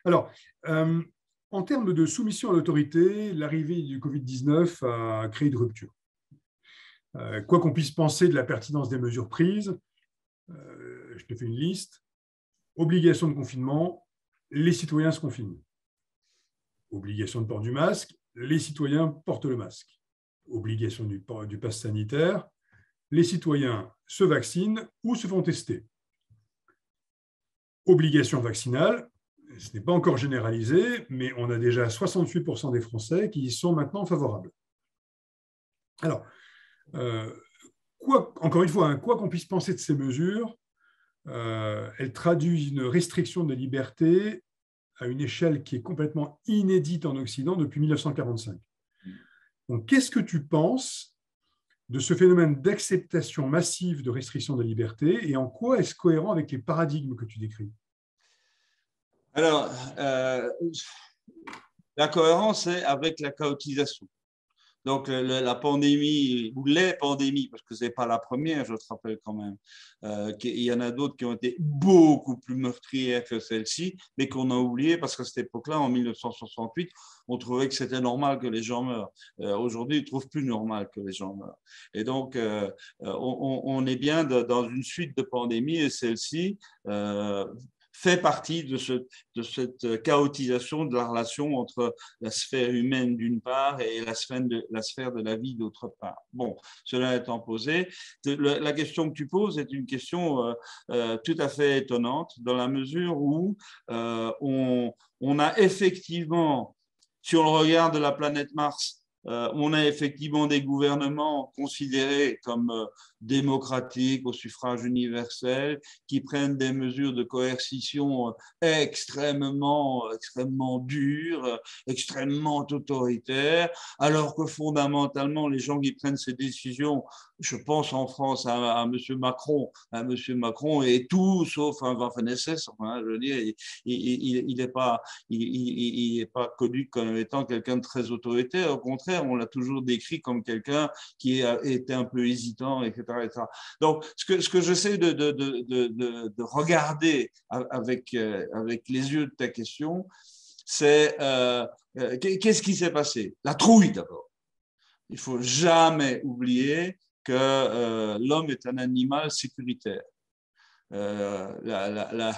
Alors, euh, en termes de soumission à l'autorité, l'arrivée du Covid-19 a créé une rupture. Quoi qu'on puisse penser de la pertinence des mesures prises, je te fais une liste. Obligation de confinement, les citoyens se confinent. Obligation de port du masque, les citoyens portent le masque. Obligation du pass sanitaire, les citoyens se vaccinent ou se font tester. Obligation vaccinale, ce n'est pas encore généralisé, mais on a déjà 68% des Français qui y sont maintenant favorables. Alors, encore une fois, hein, quoi qu'on puisse penser de ces mesures, elles traduisent une restriction de liberté à une échelle qui est complètement inédite en Occident depuis 1945. Donc, qu'est-ce que tu penses de ce phénomène d'acceptation massive de restriction de liberté et en quoi est-ce cohérent avec les paradigmes que tu décris? Alors, la cohérence est avec la chaotisation. Donc, la pandémie, ou les pandémies, parce que ce n'est pas la première, je te rappelle quand même, qu'il y en a d'autres qui ont été beaucoup plus meurtrières que celle-ci, mais qu'on a oublié parce qu'à cette époque-là, en 1968, on trouvait que c'était normal que les gens meurent. Aujourd'hui, ils ne trouvent plus normal que les gens meurent. Et donc, on est bien dans une suite de pandémies et celle-ci fait partie de cette chaotisation de la relation entre la sphère humaine d'une part et la sphère de la vie d'autre part. Bon, cela étant posé, la question que tu poses est une question tout à fait étonnante dans la mesure où on a effectivement, si on le regarde de la planète Mars, on a effectivement des gouvernements considérés comme démocratiques au suffrage universel qui prennent des mesures de coercition extrêmement dures, extrêmement autoritaires, alors que fondamentalement, les gens qui prennent ces décisions, je pense en France à M. Macron, est tout sauf un Waffen-SS, enfin, je veux dire, il n'est pas connu comme étant quelqu'un de très autoritaire, au contraire, on l'a toujours décrit comme quelqu'un qui était un peu hésitant, etc. etc. Donc, ce que j'essaie de regarder avec les yeux de ta question, c'est qu'est-ce qui s'est passé? La trouille d'abord. Il ne faut jamais oublier que l'homme est un animal sécuritaire. La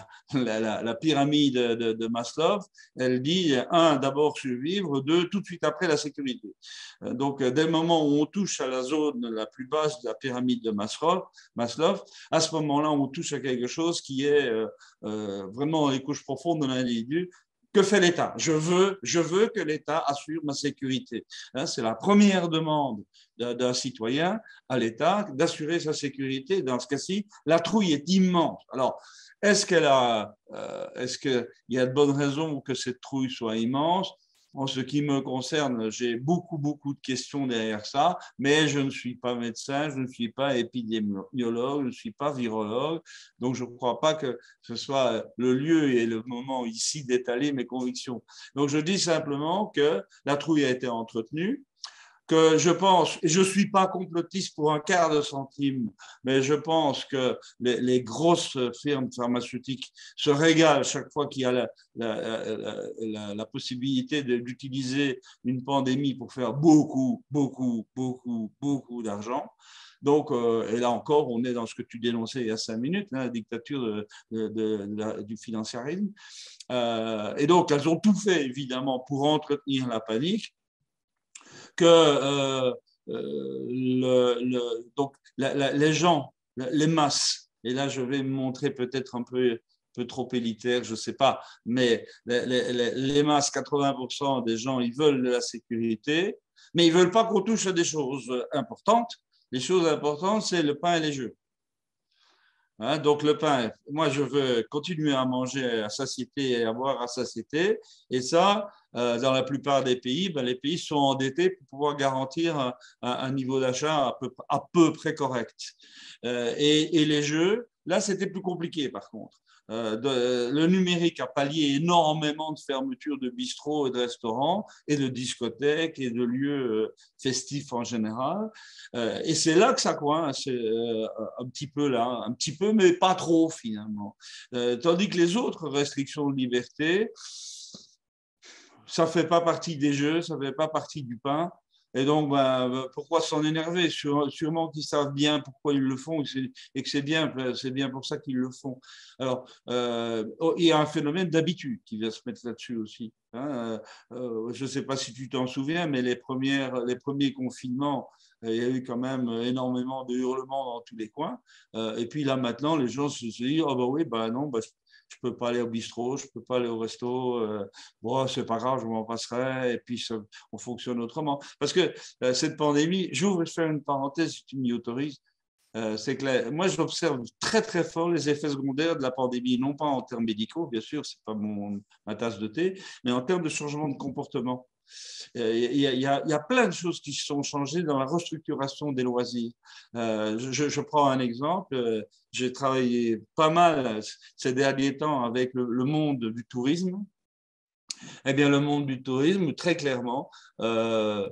pyramide de Maslow, elle dit, un, d'abord survivre, deux, tout de suite après la sécurité. Donc, dès le moment où on touche à la zone la plus basse de la pyramide de Maslow, à ce moment-là, on touche à quelque chose qui est vraiment les couches profondes de l'individu. Que fait l'État? Je veux que l'État assure ma sécurité. C'est la première demande d'un citoyen à l'État d'assurer sa sécurité. Dans ce cas-ci, la trouille est immense. Alors, est-ce qu'il y a de bonnes raisons que cette trouille soit immense? En ce qui me concerne, j'ai beaucoup de questions derrière ça, mais je ne suis pas médecin, je ne suis pas épidémiologue, je ne suis pas virologue, donc je ne crois pas que ce soit le lieu et le moment ici d'étaler mes convictions. Donc je dis simplement que la trouille a été entretenue, que je pense, et je ne suis pas complotiste pour un quart de centime, mais je pense que les grosses firmes pharmaceutiques se régalent chaque fois qu'il y a la possibilité d'utiliser une pandémie pour faire beaucoup d'argent. Donc, et là encore, on est dans ce que tu dénonçais il y a 5 minutes, la dictature du financiarisme. Et donc, elles ont tout fait, évidemment, pour entretenir la panique, que donc les gens, les masses, et là je vais me montrer peut-être un peu trop élitaire, je ne sais pas, mais les masses, 80% des gens, ils veulent de la sécurité, mais ils ne veulent pas qu'on touche à des choses importantes. Les choses importantes, c'est le pain et les jeux. Donc le pain, moi je veux continuer à manger à satiété et à boire à satiété, et ça, dans la plupart des pays, les pays sont endettés pour pouvoir garantir un niveau d'achat à peu près correct. Et les jeux, là c'était plus compliqué par contre. le numérique a pallié énormément de fermetures de bistrots et de restaurants et de discothèques et de lieux festifs en général. Et c'est là que ça coince, un petit peu là, un petit peu, mais pas trop finalement. Tandis que les autres restrictions de liberté, ça ne fait pas partie des jeux, ça ne fait pas partie du pain. Et donc, pourquoi s'en énerver? Sûrement qu'ils savent bien pourquoi ils le font et que c'est bien pour ça qu'ils le font. Alors, il y a un phénomène d'habitude qui vient se mettre là-dessus aussi. Hein. Je ne sais pas si tu t'en souviens, mais les premiers confinements, il y a eu quand même énormément de hurlements dans tous les coins. Et puis là, maintenant, les gens se disent, oh bah oui, bah non, bah, je ne peux pas aller au bistrot, je ne peux pas aller au resto, bon, c'est pas grave, je m'en passerai, et puis on fonctionne autrement. Parce que cette pandémie, j'ouvre, je fais une parenthèse si tu m'y autorises, c'est que moi, j'observe très, très fort les effets secondaires de la pandémie, non pas en termes médicaux, bien sûr, ce n'est pas ma tasse de thé, mais en termes de changement de comportement. Il y a plein de choses qui sont changées dans la restructuration des loisirs. Je prends un exemple. J'ai travaillé pas mal ces derniers temps avec le monde du tourisme. Eh bien, le monde du tourisme, très clairement, euh,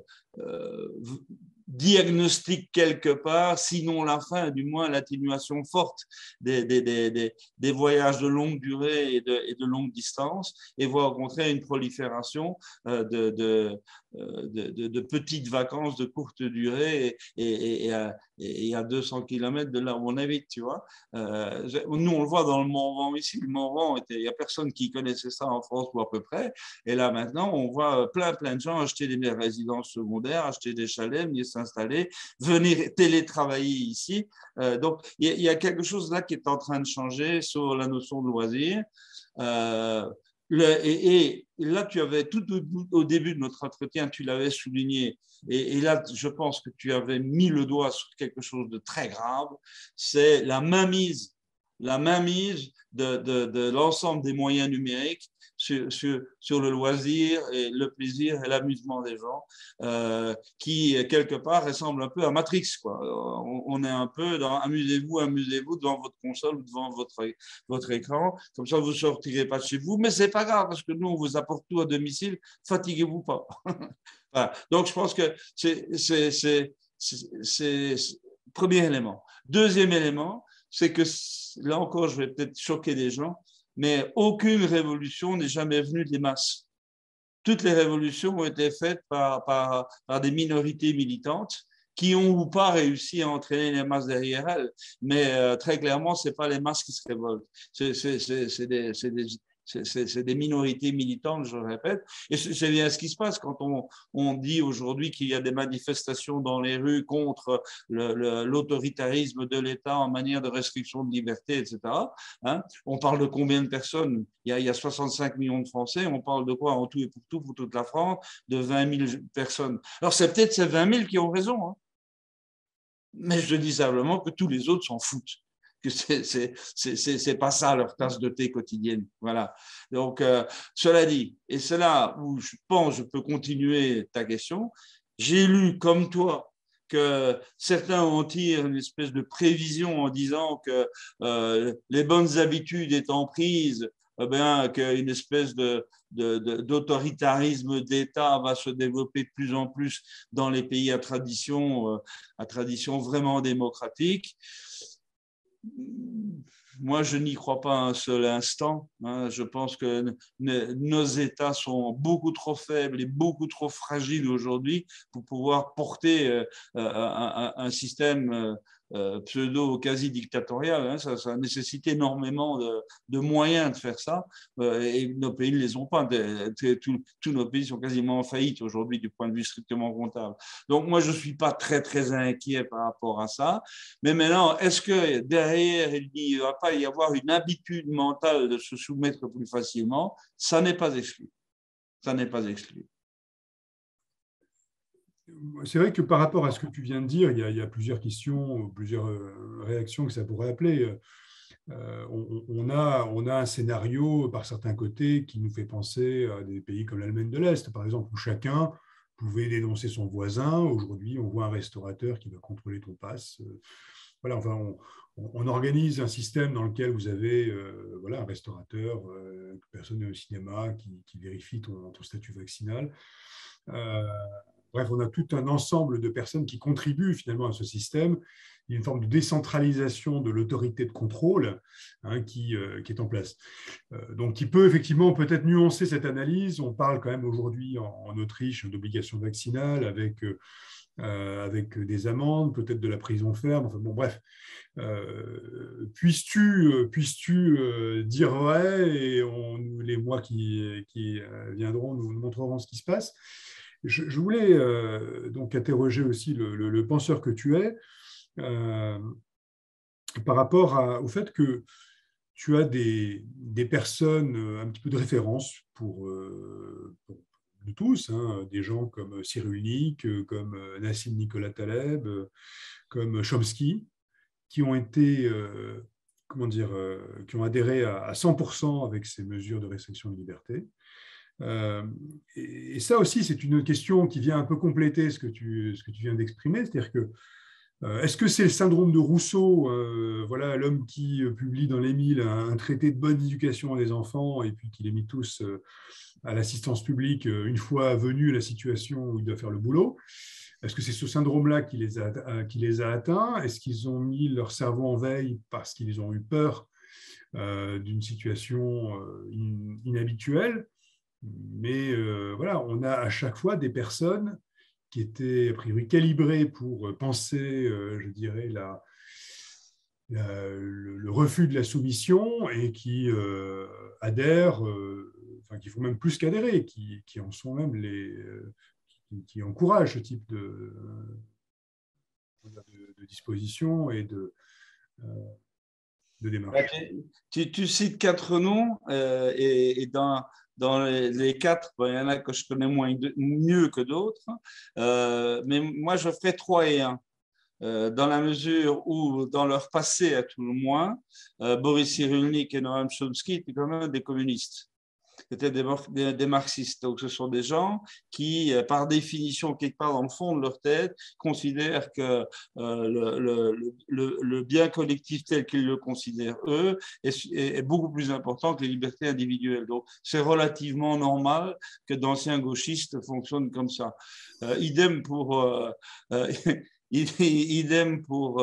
diagnostique quelque part, sinon la fin, du moins l'atténuation forte des voyages de longue durée et de longue distance, et voit au contraire une prolifération de petites vacances de courte durée et à 200 km de là où on habite, tu vois. Nous, on le voit dans le Morvan ici. Le Morvan, il n'y a personne qui connaissait ça en France ou à peu près. Et là, maintenant, on voit plein de gens acheter des résidences secondaires, acheter des chalets, venir s'installer, venir télétravailler ici. Donc, il y a quelque chose là qui est en train de changer sur la notion de loisir. Et là, tu avais tout au début de notre entretien, tu l'avais souligné. Et là, je pense que tu avais mis le doigt sur quelque chose de très grave. C'est la mainmise de l'ensemble des moyens numériques sur le loisir et le plaisir et l'amusement des gens, qui, quelque part, ressemble un peu à Matrix, quoi. On est un peu dans amusez-vous devant votre console ou devant votre écran. Comme ça, vous ne sortirez pas de chez vous. Mais ce n'est pas grave, parce que nous, on vous apporte tout à domicile. Fatiguez-vous pas. Voilà. Donc, je pense que c'est premier élément. Deuxième élément, c'est que là encore, je vais peut-être choquer des gens, mais aucune révolution n'est jamais venue des masses. Toutes les révolutions ont été faites par des minorités militantes qui ont ou pas réussi à entraîner les masses derrière elles. Mais très clairement, ce n'est pas les masses qui se révoltent. C'est des minorités militantes, je le répète. Et c'est bien ce qui se passe quand on dit aujourd'hui qu'il y a des manifestations dans les rues contre l'autoritarisme de l'État en manière de restriction de liberté, etc. Hein, on parle de combien de personnes? Il y a 65 millions de Français. On parle de quoi en tout et pour tout, pour toute la France? De 20 000 personnes. Alors, c'est peut-être ces 20 000 qui ont raison. Hein. Mais je dis simplement que tous les autres s'en foutent. Que c'est pas ça leur tasse de thé quotidienne. Voilà. Donc, cela dit, et c'est là où je pense je peux continuer ta question. J'ai lu comme toi que certains en tirent une espèce de prévision en disant que les bonnes habitudes étant prises, eh bien, qu'une espèce d'autoritarisme d'État va se développer de plus en plus dans les pays à tradition vraiment démocratique. Moi, je n'y crois pas un seul instant. Hein. Je pense que nos États sont beaucoup trop faibles et beaucoup trop fragiles aujourd'hui pour pouvoir porter un système pseudo-quasi-dictatorial. Hein. Ça nécessite énormément de moyens de faire ça et nos pays ne les ont pas. Tous nos pays sont quasiment en faillite aujourd'hui du point de vue strictement comptable. Donc, moi, je ne suis pas très, très inquiet par rapport à ça. Mais maintenant, est-ce que derrière, il ne va pas y avoir une habitude mentale de se soumettre plus facilement? Ça n'est pas exclu. Ça n'est pas exclu. C'est vrai que par rapport à ce que tu viens de dire, il y a plusieurs questions, plusieurs réactions que ça pourrait appeler. On a un scénario par certains côtés qui nous fait penser à des pays comme l'Allemagne de l'Est, par exemple, où chacun pouvait dénoncer son voisin. Aujourd'hui, on voit un restaurateur qui va contrôler ton pass. voilà, enfin, on organise un système dans lequel vous avez voilà, un restaurateur, personne au cinéma qui vérifie ton statut vaccinal. Euh, Bref, on a tout un ensemble de personnes qui contribuent finalement à ce système. Il y a une forme de décentralisation de l'autorité de contrôle qui est en place. Donc, qui peut effectivement peut-être nuancer cette analyse. On parle quand même aujourd'hui en Autriche d'obligation vaccinale avec des amendes, peut-être de la prison ferme. Enfin, bon, bref. Puisses-tu dire vrai et les mois qui viendront nous montreront ce qui se passe. Je voulais donc interroger aussi le penseur que tu es euh, par rapport au fait que tu as des personnes un petit peu de référence pour nous tous, hein, des gens comme Cyrulnik, comme Nassim Nicolas Taleb, comme Chomsky, qui ont été, comment dire, qui ont adhéré à 100% avec ces mesures de restriction de liberté. Euh, et ça aussi, c'est une question qui vient un peu compléter ce que tu viens d'exprimer, c'est-à-dire que est-ce que c'est le syndrome de Rousseau, voilà, l'homme qui publie dans l'Émile un traité de bonne éducation des enfants et puis qui les met tous à l'assistance publique une fois venu la situation où il doit faire le boulot? Est-ce que c'est ce syndrome-là qui les a atteints? Est-ce qu'ils ont mis leur cerveau en veille parce qu'ils ont eu peur d'une situation inhabituelle? Mais voilà, on a à chaque fois des personnes qui étaient a priori calibrées pour penser, je dirais, le refus de la soumission et qui adhèrent, enfin qui font même plus qu'adhérer, qui en sont même qui encouragent ce type de disposition et euh, de Bah, démarche. tu cites quatre noms et dans les quatre, il y en a que je connais mieux que d'autres. Mais moi, je ferai trois et un. Dans la mesure où, dans leur passé à tout le moins, Boris Cyrulnik et Noam Chomsky étaient quand même des communistes. C'était des marxistes. Donc, ce sont des gens qui, par définition, quelque part dans le fond de leur tête, considèrent que le bien collectif tel qu'ils le considèrent eux est beaucoup plus important que les libertés individuelles. Donc, c'est relativement normal que d'anciens gauchistes fonctionnent comme ça. Idem pour idem pour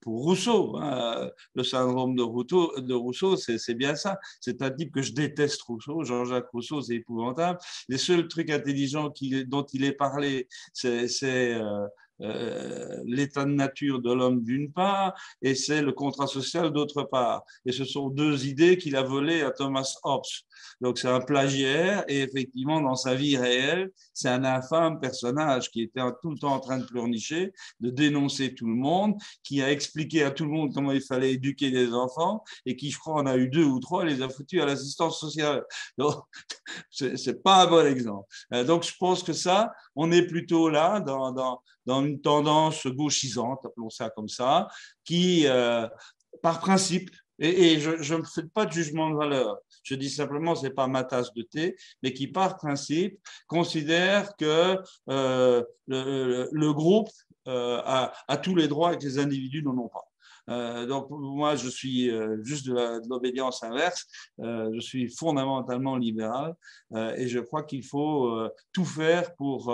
Rousseau. Hein. Le syndrome de Rousseau, c'est bien ça. C'est un type que je déteste, Rousseau. Jean-Jacques Rousseau, c'est épouvantable. Les seuls trucs intelligents dont il est parlé, c'est l'état de nature de l'homme d'une part et c'est le contrat social d'autre part. Et ce sont deux idées qu'il a volées à Thomas Hobbes. Donc c'est un plagiaire et effectivement dans sa vie réelle, c'est un infâme personnage qui était tout le temps en train de pleurnicher, de dénoncer tout le monde, qui a expliqué à tout le monde comment il fallait éduquer les enfants et qui, je crois, en a eu 2 ou 3, les a foutus à l'assistance sociale. Donc, c'est pas un bon exemple. Donc je pense que ça, on est plutôt là dans une tendance gauchisante, appelons ça comme ça, qui, par principe, et je ne fais pas de jugement de valeur, je dis simplement, ce n'est pas ma tasse de thé, mais qui, par principe, considère que le groupe a tous les droits et que les individus n'en ont pas. Donc, moi, je suis juste de l'obédience inverse. Je suis fondamentalement libéral et je crois qu'il faut tout faire pour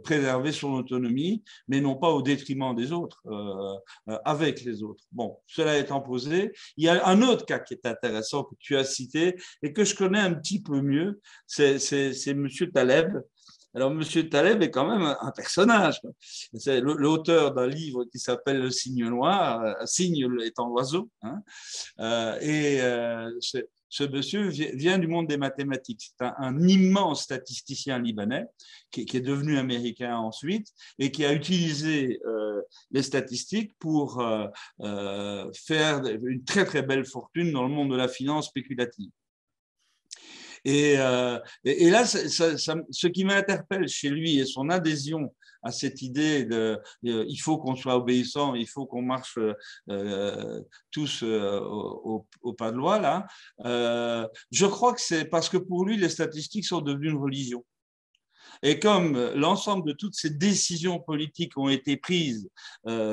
préserver son autonomie, mais non pas au détriment des autres, avec les autres. Bon, cela étant posé, il y a un autre cas qui est intéressant que tu as cité et que je connais un petit peu mieux, c'est M. Taleb. Alors, M. Taleb est quand même un personnage. C'est l'auteur d'un livre qui s'appelle Le Cygne noir, cygne étant l'oiseau. Hein, ce monsieur vient du monde des mathématiques. C'est un immense statisticien libanais qui est devenu américain ensuite et qui a utilisé les statistiques pour faire une très, très belle fortune dans le monde de la finance spéculative. Et là, ce qui m'interpelle chez lui et son adhésion à cette idée il faut qu'on soit obéissant, il faut qu'on marche tous au pas de loi, là, je crois que c'est parce que pour lui, les statistiques sont devenues une religion. Et comme l'ensemble de toutes ces décisions politiques ont été prises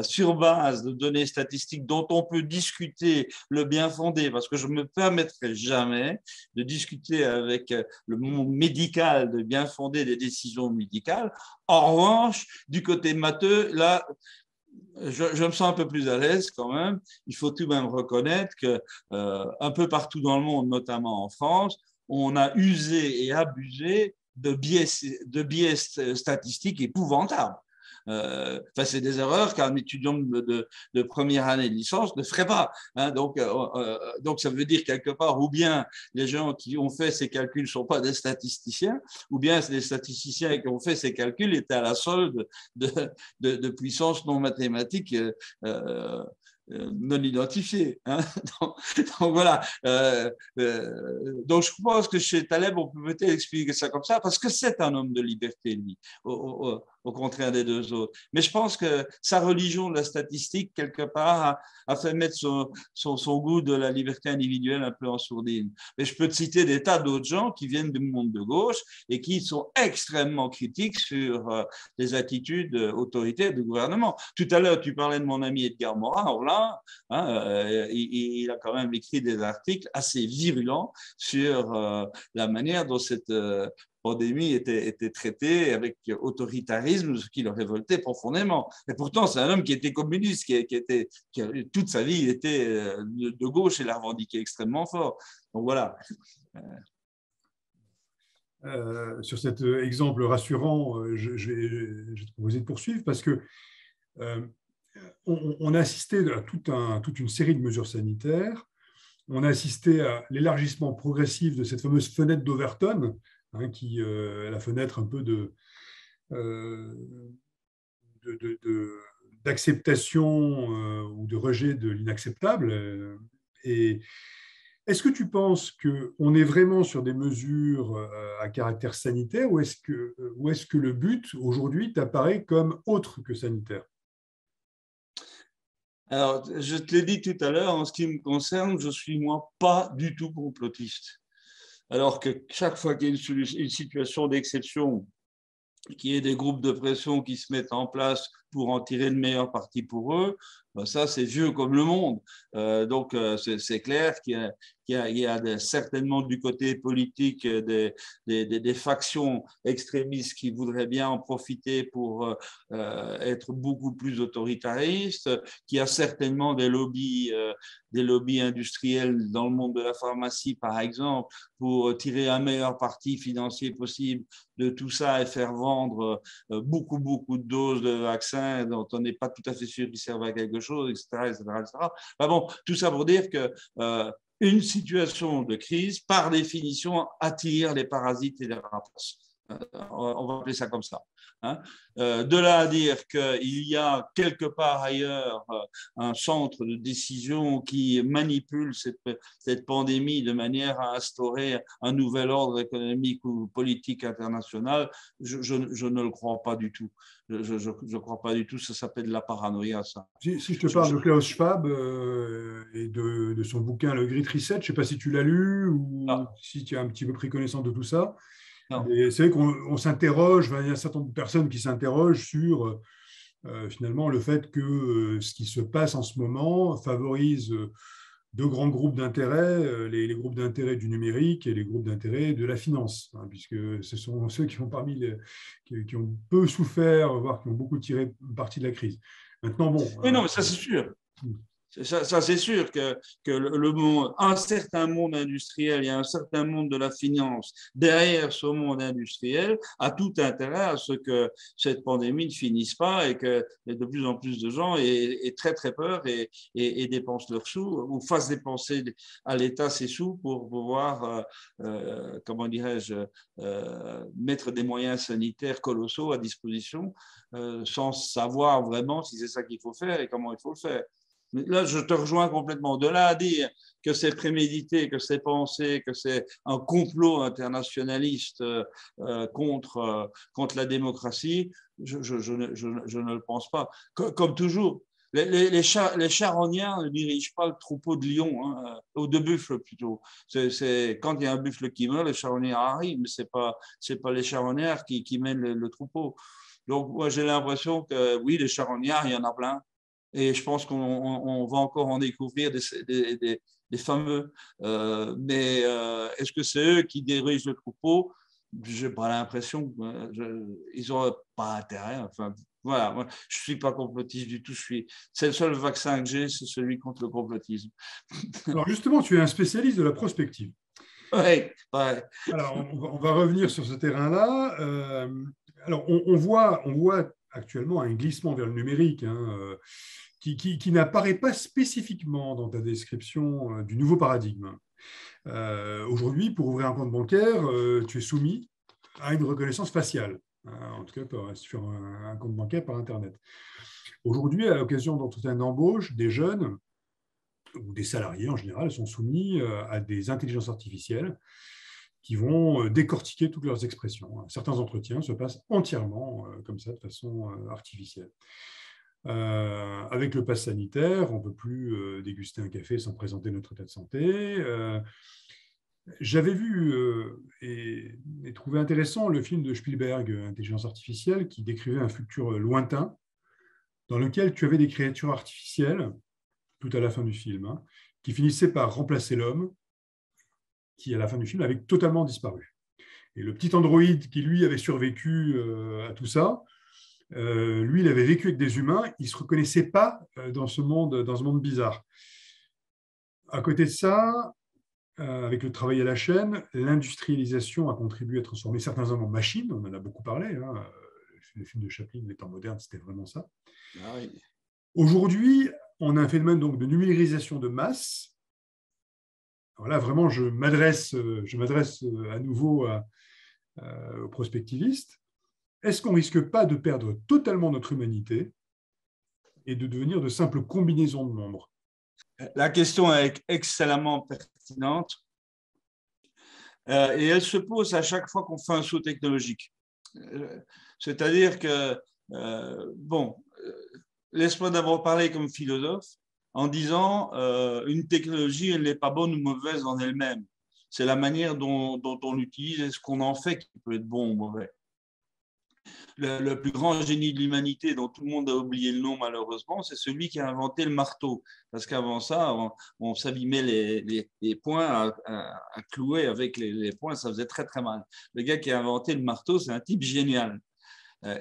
sur base de données statistiques dont on peut discuter le bien fondé, parce que je ne me permettrai jamais de discuter avec le monde médical de bien fondé des décisions médicales. En revanche, du côté matheux, là, je me sens un peu plus à l'aise quand même. Il faut tout de même reconnaître que un peu partout dans le monde, notamment en France, on a usé et abusé de biais statistiques épouvantables. C'est des erreurs qu'un étudiant de première année de licence ne ferait pas. Hein. Donc, ça veut dire quelque part, ou bien les gens qui ont fait ces calculs ne sont pas des statisticiens, ou bien les statisticiens qui ont fait ces calculs étaient à la solde de puissances non mathématiques non identifiées. Hein. Donc, voilà. Donc je pense que chez Taleb, on peut peut-être expliquer ça comme ça, parce que c'est un homme de liberté, lui, au contraire des deux autres. Mais je pense que sa religion de la statistique, quelque part, a fait mettre son goût de la liberté individuelle un peu en sourdine. Mais je peux te citer des tas d'autres gens qui viennent du monde de gauche et qui sont extrêmement critiques sur les attitudes autoritaires du gouvernement. Tout à l'heure, tu parlais de mon ami Edgar Morin, hein, il a quand même écrit des articles assez virulents sur la manière dont cette pandémie était traitée avec autoritarisme, ce qui le révoltait profondément. Et pourtant, c'est un homme qui était communiste, toute sa vie, il était de gauche et l'a revendiqué extrêmement fort. Donc voilà. Sur cet exemple rassurant, je vais te proposer de poursuivre parce que on a assisté à toute une série de mesures sanitaires. On a assisté à l'élargissement progressif de cette fameuse fenêtre d'Overton, hein, qui est la fenêtre un peu d'acceptation ou de rejet de l'inacceptable. Et est-ce que tu penses qu'on est vraiment sur des mesures à caractère sanitaire ou est-ce que le but aujourd'hui t'apparaît comme autre que sanitaire? Alors, je te l'ai dit tout à l'heure, en ce qui me concerne, je suis moi pas du tout complotiste. Alors que chaque fois qu'il y a une situation d'exception, qu'il y ait des groupes de pression qui se mettent en place pour en tirer le meilleur parti pour eux, ben ça, c'est vieux comme le monde. Donc, c'est clair qu'il y a certainement du côté politique des factions extrémistes qui voudraient bien en profiter pour être beaucoup plus autoritaristes, qu'il y a certainement des lobbies industriels dans le monde de la pharmacie, par exemple, pour tirer un meilleur parti financier possible de tout ça et faire vendre beaucoup de doses de vaccins dont on n'est pas tout à fait sûr qu'ils servent à quelque chose, etc. Ben bon, tout ça pour dire que une situation de crise, par définition, attire les parasites et les rapaces. On va appeler ça comme ça. Hein. De là à dire qu'il y a quelque part ailleurs un centre de décision qui manipule cette pandémie de manière à instaurer un nouvel ordre économique ou politique international, je ne le crois pas du tout. Je ne crois pas du tout, ça s'appelle de la paranoïa, ça. Si je te parle de Klaus Schwab et de son bouquin Le Great Reset, je ne sais pas si tu l'as lu ou si tu as un petit peu pris connaissance de tout ça. Mais c'est vrai qu'on s'interroge, il y a un certain nombre de personnes qui s'interrogent sur finalement le fait que ce qui se passe en ce moment favorise deux grands groupes d'intérêt, les groupes d'intérêt du numérique et les groupes d'intérêt de la finance, hein, puisque ce sont ceux qui ont qui ont peu souffert, voire qui ont beaucoup tiré parti de la crise. Maintenant, bon. Oui, non, mais ça c'est sûr. Ça, c'est sûr que le monde, un certain monde industriel et un certain monde de la finance derrière ce monde industriel a tout intérêt à ce que cette pandémie ne finisse pas et que de plus en plus de gens aient très très peur et dépensent leurs sous ou fassent dépenser à l'État ses sous pour pouvoir, comment dirais-je, mettre des moyens sanitaires colossaux à disposition sans savoir vraiment si c'est ça qu'il faut faire et comment il faut le faire. Là, je te rejoins complètement. De là à dire que c'est prémédité, que c'est pensé, que c'est un complot internationaliste contre la démocratie, je ne le pense pas. Comme toujours, Les charognards ne dirigent pas le troupeau de lions, hein, ou de buffles plutôt. Quand il y a un buffle qui meurt, les charognards arrivent, mais c'est pas les charognards qui mènent le troupeau. Donc, moi, j'ai l'impression que oui, les charognards, il y en a plein. Et je pense qu'on va encore en découvrir des fameux. Est-ce que c'est eux qui dirigent le troupeau? Je n'ai pas l'impression. Ils n'ont pas intérêt. Enfin, voilà, moi, je ne suis pas complotiste du tout. C'est le seul vaccin que j'ai, c'est celui contre le complotisme. Alors justement, tu es un spécialiste de la prospective. Ouais, ouais. Alors, on va revenir sur ce terrain-là. Alors, on voit actuellement un glissement vers le numérique, hein, qui n'apparaît pas spécifiquement dans ta description du nouveau paradigme. Aujourd'hui, pour ouvrir un compte bancaire, tu es soumis à une reconnaissance faciale, hein, en tout cas sur un compte bancaire par Internet. Aujourd'hui, à l'occasion d'entretiens d'embauche, des jeunes ou des salariés en général sont soumis à des intelligences artificielles qui vont décortiquer toutes leurs expressions. Certains entretiens se passent entièrement comme ça, de façon artificielle. Avec le pass sanitaire, on ne peut plus déguster un café sans présenter notre état de santé. J'avais vu et trouvé intéressant le film de Spielberg, Intelligence artificielle, qui décrivait un futur lointain dans lequel tu avais des créatures artificielles, tout à la fin du film, hein, qui finissaient par remplacer l'homme, qui, à la fin du film, avait totalement disparu. Et le petit androïde qui, lui, avait survécu à tout ça, lui, il avait vécu avec des humains, il ne se reconnaissait pas dans ce monde bizarre. À côté de ça, avec le travail à la chaîne, l'industrialisation a contribué à transformer certains hommes en machines, on en a beaucoup parlé, hein. Le film de Chaplin, Les temps modernes, c'était vraiment ça. Ah oui. Aujourd'hui, on a un phénomène donc de numérisation de masse. Alors là, vraiment, je m'adresse à nouveau aux prospectivistes. Est-ce qu'on ne risque pas de perdre totalement notre humanité et de devenir de simples combinaisons de nombres? La question est excellemment pertinente et elle se pose à chaque fois qu'on fait un saut technologique. C'est-à-dire que, laisse-moi d'abord parler comme philosophe en disant une technologie, elle n'est pas bonne ou mauvaise en elle-même. C'est la manière dont on l'utilise et ce qu'on en fait qui peut être bon ou mauvais. Le plus grand génie de l'humanité, dont tout le monde a oublié le nom malheureusement, c'est celui qui a inventé le marteau. Parce qu'avant ça, on s'abîmait les poings à clouer avec les poings, ça faisait très très mal. Le gars qui a inventé le marteau, c'est un type génial.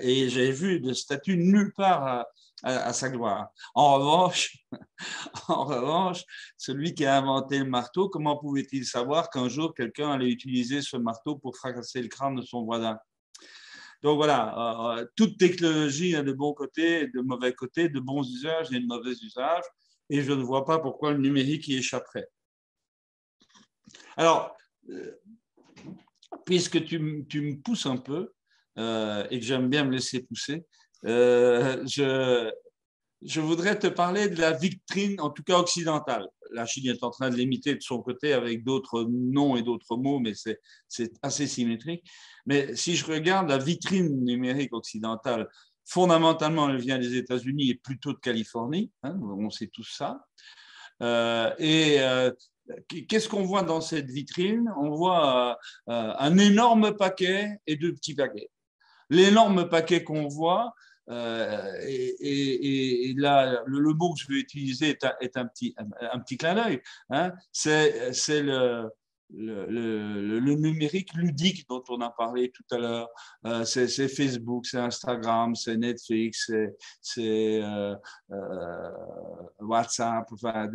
Et j'ai vu de statut nulle part à sa gloire. En revanche, celui qui a inventé le marteau, comment pouvait-il savoir qu'un jour quelqu'un allait utiliser ce marteau pour fracasser le crâne de son voisin? Donc voilà, toute technologie a de bons côtés et de mauvais côtés, de bons usages et de mauvais usages, et je ne vois pas pourquoi le numérique y échapperait. Alors, puisque tu me pousses un peu, et que j'aime bien me laisser pousser, je voudrais te parler de la vitrine, en tout cas occidentale. La Chine est en train de l'imiter de son côté avec d'autres noms et d'autres mots, mais c'est assez symétrique. Mais si je regarde la vitrine numérique occidentale, fondamentalement, elle vient des États-Unis et plutôt de Californie, hein, on sait tout ça. Qu'est-ce qu'on voit dans cette vitrine? On voit un énorme paquet et deux petits paquets. L'énorme paquet qu'on voit, et là, le mot que je vais utiliser est un petit clin d'œil, hein, c'est le numérique ludique dont on a parlé tout à l'heure. C'est Facebook, c'est Instagram, c'est Netflix, c'est WhatsApp, enfin,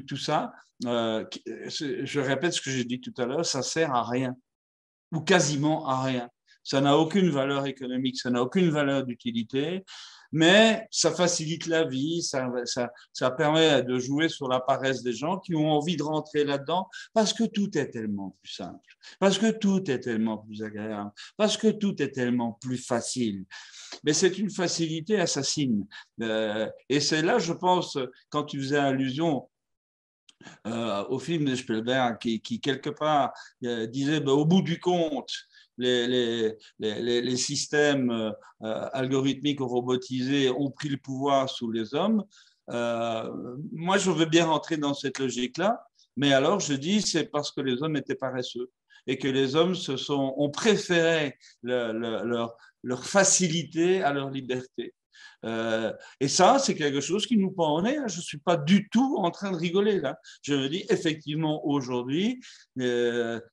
tout ça. Je répète ce que j'ai dit tout à l'heure, ça sert à rien, ou quasiment à rien. Ça n'a aucune valeur économique, ça n'a aucune valeur d'utilité, mais ça facilite la vie, ça permet de jouer sur la paresse des gens qui ont envie de rentrer là-dedans parce que tout est tellement plus simple, parce que tout est tellement plus agréable, parce que tout est tellement plus facile. Mais c'est une facilité assassine. Et c'est là, je pense, quand tu faisais allusion au film de Spielberg qui quelque part disait, au bout du compte, les systèmes algorithmiques ou robotisés ont pris le pouvoir sous les hommes. Moi, je veux bien rentrer dans cette logique-là, mais alors je dis c'est parce que les hommes étaient paresseux et que les hommes ont préféré leur facilité à leur liberté. Et ça, c'est quelque chose qui nous pend au nez. Je ne suis pas du tout en train de rigoler là. Je me dis effectivement aujourd'hui,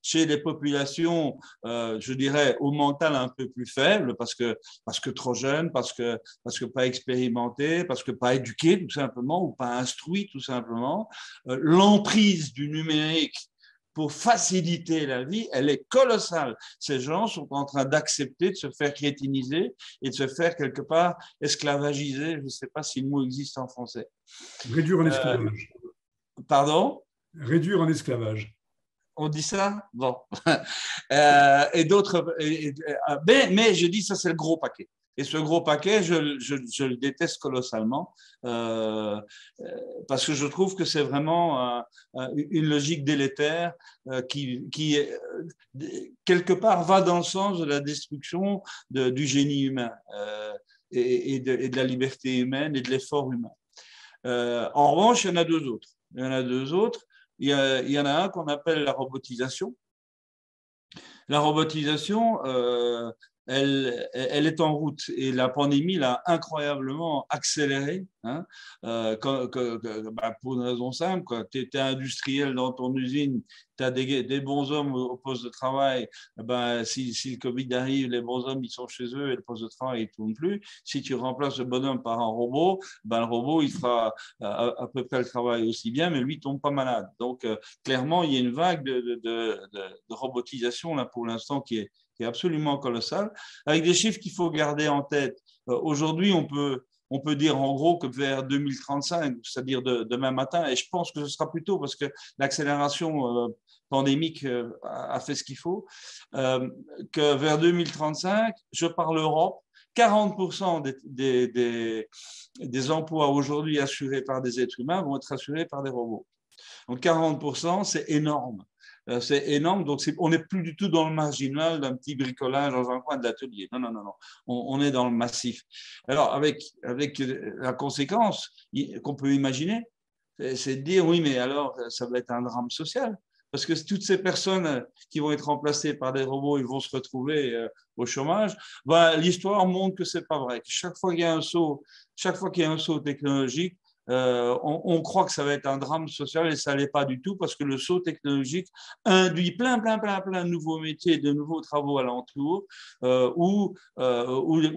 chez les populations, je dirais au mental un peu plus faible, parce que trop jeunes, parce que pas expérimentés, parce que pas éduqués tout simplement, ou pas instruits tout simplement, l'emprise du numérique pour faciliter la vie, elle est colossale. Ces gens sont en train d'accepter de se faire crétiniser et de se faire quelque part esclavagiser. Je ne sais pas si le mot existe en français. Réduire en esclavage. Pardon ? Réduire en esclavage. On dit ça ? Bon. Et d'autres. Mais je dis ça, c'est le gros paquet. Et ce gros paquet, je le déteste colossalement parce que je trouve que c'est vraiment une logique délétère qui quelque part, va dans le sens de la destruction du génie humain et de la liberté humaine et de l'effort humain. En revanche, il y en a deux autres. Il y en a un qu'on appelle la robotisation. La robotisation, elle est en route et la pandémie l'a incroyablement accélérée. Hein, pour une raison simple, tu es industriel dans ton usine, tu as des bons hommes au poste de travail. Si le Covid arrive, les bons hommes ils sont chez eux et le poste de travail ne tourne plus. Si tu remplaces le bonhomme par un robot, le robot il fera à peu près le travail aussi bien, mais lui ne tombe pas malade. Donc clairement, il y a une vague de robotisation là pour l'instant qui est absolument colossal, avec des chiffres qu'il faut garder en tête. Aujourd'hui, on peut dire en gros que vers 2035, c'est-à-dire demain matin, et je pense que ce sera plus tôt parce que l'accélération pandémique a fait ce qu'il faut, que vers 2035, je parle Europe, 40% des emplois aujourd'hui assurés par des êtres humains vont être assurés par des robots. Donc 40%, c'est énorme. C'est énorme, donc on n'est plus du tout dans le marginal d'un petit bricolage dans un coin de l'atelier. Non. On est dans le massif. Alors, avec la conséquence qu'on peut imaginer, c'est de dire, oui, mais alors, ça va être un drame social. Parce que toutes ces personnes qui vont être remplacées par des robots, ils vont se retrouver au chômage. L'histoire montre que ce n'est pas vrai. Chaque fois qu'il y a un saut technologique, on croit que ça va être un drame social et ça ne l'est pas du tout parce que le saut technologique induit plein de nouveaux métiers, de nouveaux travaux alentour où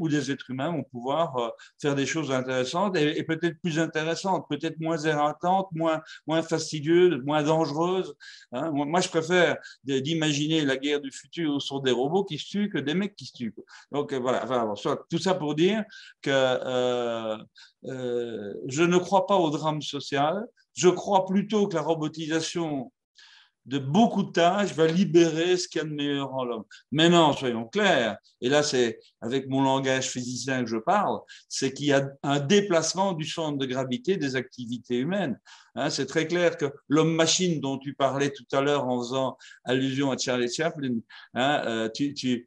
des êtres humains vont pouvoir faire des choses intéressantes et peut-être plus intéressantes, peut-être moins éreintantes, moins fastidieuses, moins dangereuses. Hein. Moi, je préfère d'imaginer la guerre du futur sur des robots qui se tuent que des mecs qui se tuent. Donc voilà, tout ça pour dire que je ne crois pas au drame social. Je crois plutôt que la robotisation de beaucoup de tâches va libérer ce qu'il y a de meilleur en l'homme. Maintenant, soyons clairs, et là c'est avec mon langage physicien que je parle, c'est qu'il y a un déplacement du centre de gravité des activités humaines. Hein, c'est très clair que l'homme-machine dont tu parlais tout à l'heure en faisant allusion à Charlie Chaplin, hein, tu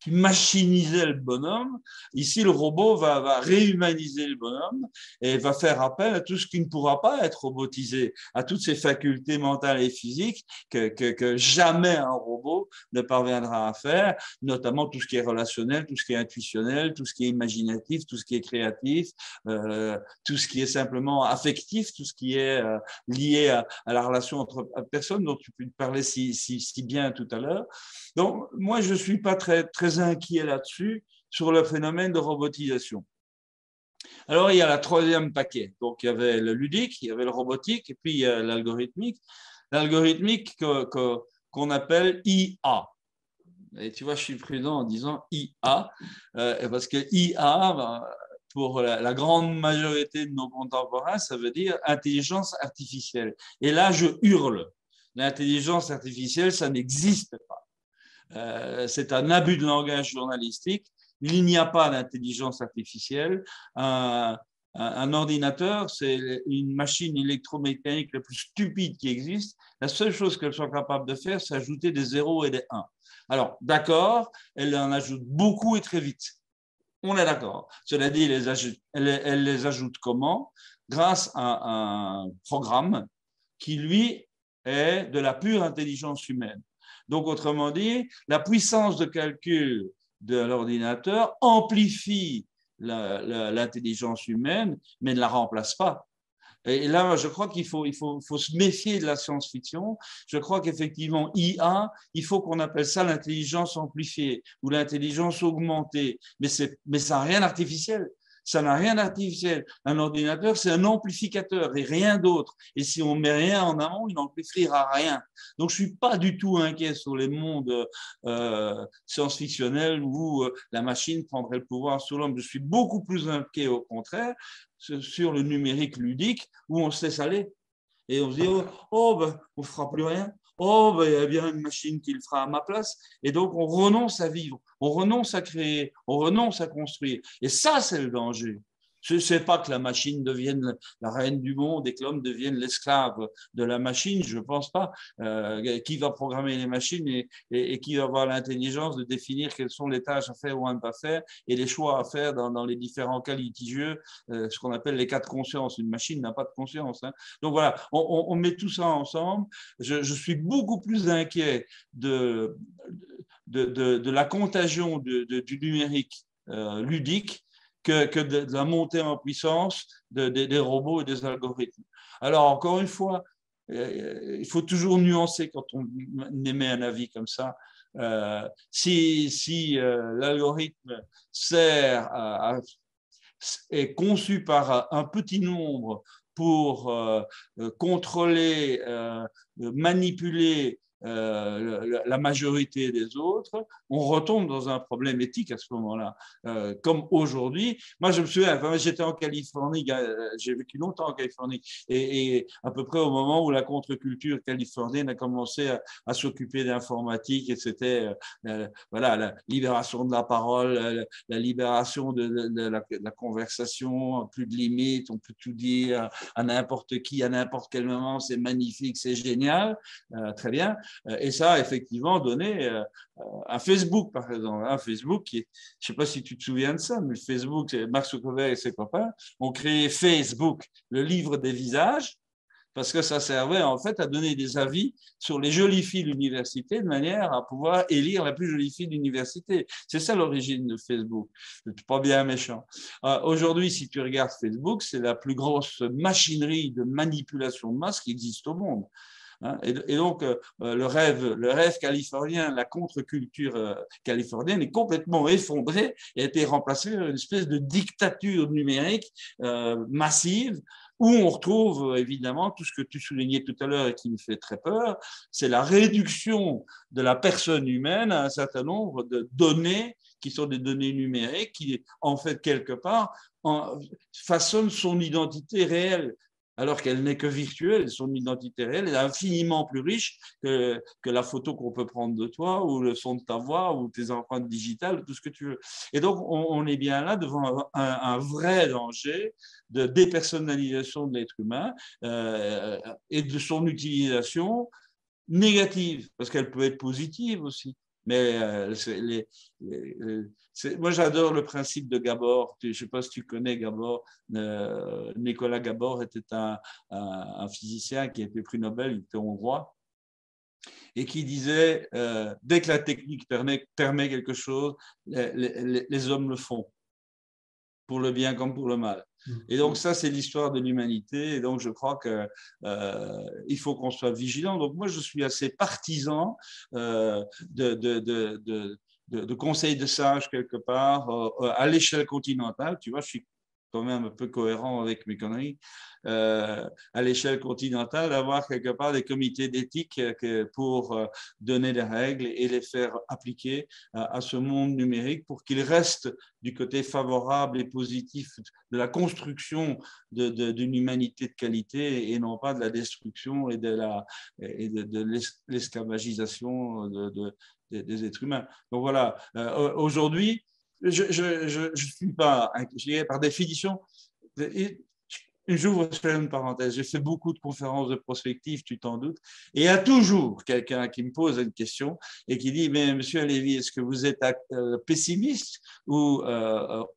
machinisais le bonhomme. Ici, le robot va réhumaniser le bonhomme et va faire appel à tout ce qui ne pourra pas être robotisé, à toutes ces facultés mentales et physiques que jamais un robot ne parviendra à faire, notamment tout ce qui est relationnel, tout ce qui est intuitionnel, tout ce qui est imaginatif, tout ce qui est créatif, tout ce qui est simplement affectif, tout ce qui est lié à la relation entre personnes dont tu peux parler si bien tout à l'heure. Donc, moi, je ne suis pas très inquiet là-dessus, sur le phénomène de robotisation. Alors, il y a la troisième paquet. Donc, il y avait le ludique, il y avait le robotique, et puis il y a l'algorithmique. L'algorithmique qu'on appelle IA. Et tu vois, je suis prudent en disant IA, parce que IA, pour la grande majorité de nos contemporains, ça veut dire intelligence artificielle. Et là, je hurle. L'intelligence artificielle, ça n'existe pas. C'est un abus de langage journalistique. Il n'y a pas d'intelligence artificielle. Un ordinateur, c'est une machine électromécanique la plus stupide qui existe. La seule chose qu'elle soit capable de faire, c'est ajouter des 0 et des 1. Alors, d'accord, elle en ajoute beaucoup et très vite. On est d'accord. Cela dit, elle les ajoute comment? Grâce à un programme qui, lui, est de la pure intelligence humaine. Donc, autrement dit, la puissance de calcul de l'ordinateur amplifie l'intelligence humaine, mais ne la remplace pas. Et là, je crois qu'il faut se méfier de la science-fiction. Je crois qu'effectivement, IA, il faut qu'on appelle ça l'intelligence amplifiée ou l'intelligence augmentée. Mais ça n'a rien d'artificiel. Ça n'a rien d'artificiel. Un ordinateur, c'est un amplificateur et rien d'autre. Et si on ne met rien en amont, il n'amplifiera rien. Donc, je ne suis pas du tout inquiet sur les mondes science-fictionnels où la machine prendrait le pouvoir sur l'homme. Je suis beaucoup plus inquiet, au contraire, sur le numérique ludique où on se laisse aller. Et on se dit, ben, on ne fera plus rien. Ben, il y a bien une machine qui le fera à ma place. Et donc, on renonce à vivre, on renonce à créer, on renonce à construire. Et ça, c'est le danger. Ce n'est pas que la machine devienne la reine du monde et que l'homme devienne l'esclave de la machine, je ne pense pas. Qui va programmer les machines et qui va avoir l'intelligence de définir quelles sont les tâches à faire ou à ne pas faire et les choix à faire dans les différents cas litigieux, ce qu'on appelle les cas de conscience. Une machine n'a pas de conscience. Hein. Donc voilà, on met tout ça ensemble. Je suis beaucoup plus inquiet de la contagion du numérique ludique que de la montée en puissance des robots et des algorithmes. Alors, encore une fois, il faut toujours nuancer quand on émet un avis comme ça. Si l'algorithme est conçu par un petit nombre pour contrôler, manipuler la majorité des autres, on retombe dans un problème éthique à ce moment-là. Comme aujourd'hui, moi je me souviens, j'étais en Californie, j'ai vécu longtemps en Californie, et à peu près au moment où la contre-culture californienne a commencé à s'occuper d'informatique, et c'était voilà, la libération de la parole, la libération de la conversation, plus de limites, on peut tout dire à n'importe qui, à n'importe quel moment, c'est magnifique, c'est génial, très bien. Et ça a effectivement donné un Facebook, par exemple. Un Facebook qui est, je ne sais pas si tu te souviens de ça, mais Facebook, Mark Zuckerberg et ses copains ont créé Facebook, le livre des visages, parce que ça servait en fait à donner des avis sur les jolies filles de l'université de manière à pouvoir élire la plus jolie fille de l'université. C'est ça l'origine de Facebook. C'est pas bien méchant. Aujourd'hui, si tu regardes Facebook, c'est la plus grosse machinerie de manipulation de masse qui existe au monde. Et donc, le rêve californien, la contre-culture californienne est complètement effondrée et a été remplacée par une espèce de dictature numérique massive où on retrouve évidemment tout ce que tu soulignais tout à l'heure et qui me fait très peur, c'est la réduction de la personne humaine à un certain nombre de données qui sont des données numériques qui, en fait, quelque part, façonnent son identité réelle. Alors qu'elle n'est que virtuelle, son identité réelle est infiniment plus riche que la photo qu'on peut prendre de toi ou le son de ta voix ou tes empreintes digitales, tout ce que tu veux. Et donc, on est bien là devant un vrai danger de dépersonnalisation de l'être humain et de son utilisation négative, parce qu'elle peut être positive aussi. Mais moi, j'adore le principe de Gabor. Je ne sais pas si tu connais Gabor. Nicolas Gabor était un physicien qui a été prix Nobel, il était hongrois, et qui disait dès que la technique permet quelque chose, les hommes le font, pour le bien comme pour le mal. Et donc, ça, c'est l'histoire de l'humanité. Et donc, je crois qu'il faut qu'on soit vigilant. Donc, moi, je suis assez partisan de conseils de sages, quelque part, à l'échelle continentale. Tu vois, je suis quand même un peu cohérent avec mes conneries. À l'échelle continentale, d'avoir quelque part des comités d'éthique pour donner des règles et les faire appliquer à ce monde numérique pour qu'il reste du côté favorable et positif de la construction d'une humanité de qualité et non pas de la destruction et de l'esclavagisation des êtres humains. Donc voilà, aujourd'hui, je ne suis pas inquiet par définition. J'ouvre une parenthèse. J'ai fait beaucoup de conférences de prospective, tu t'en doutes. Et il y a toujours quelqu'un qui me pose une question et qui dit, mais monsieur Lévy, est-ce que vous êtes pessimiste ou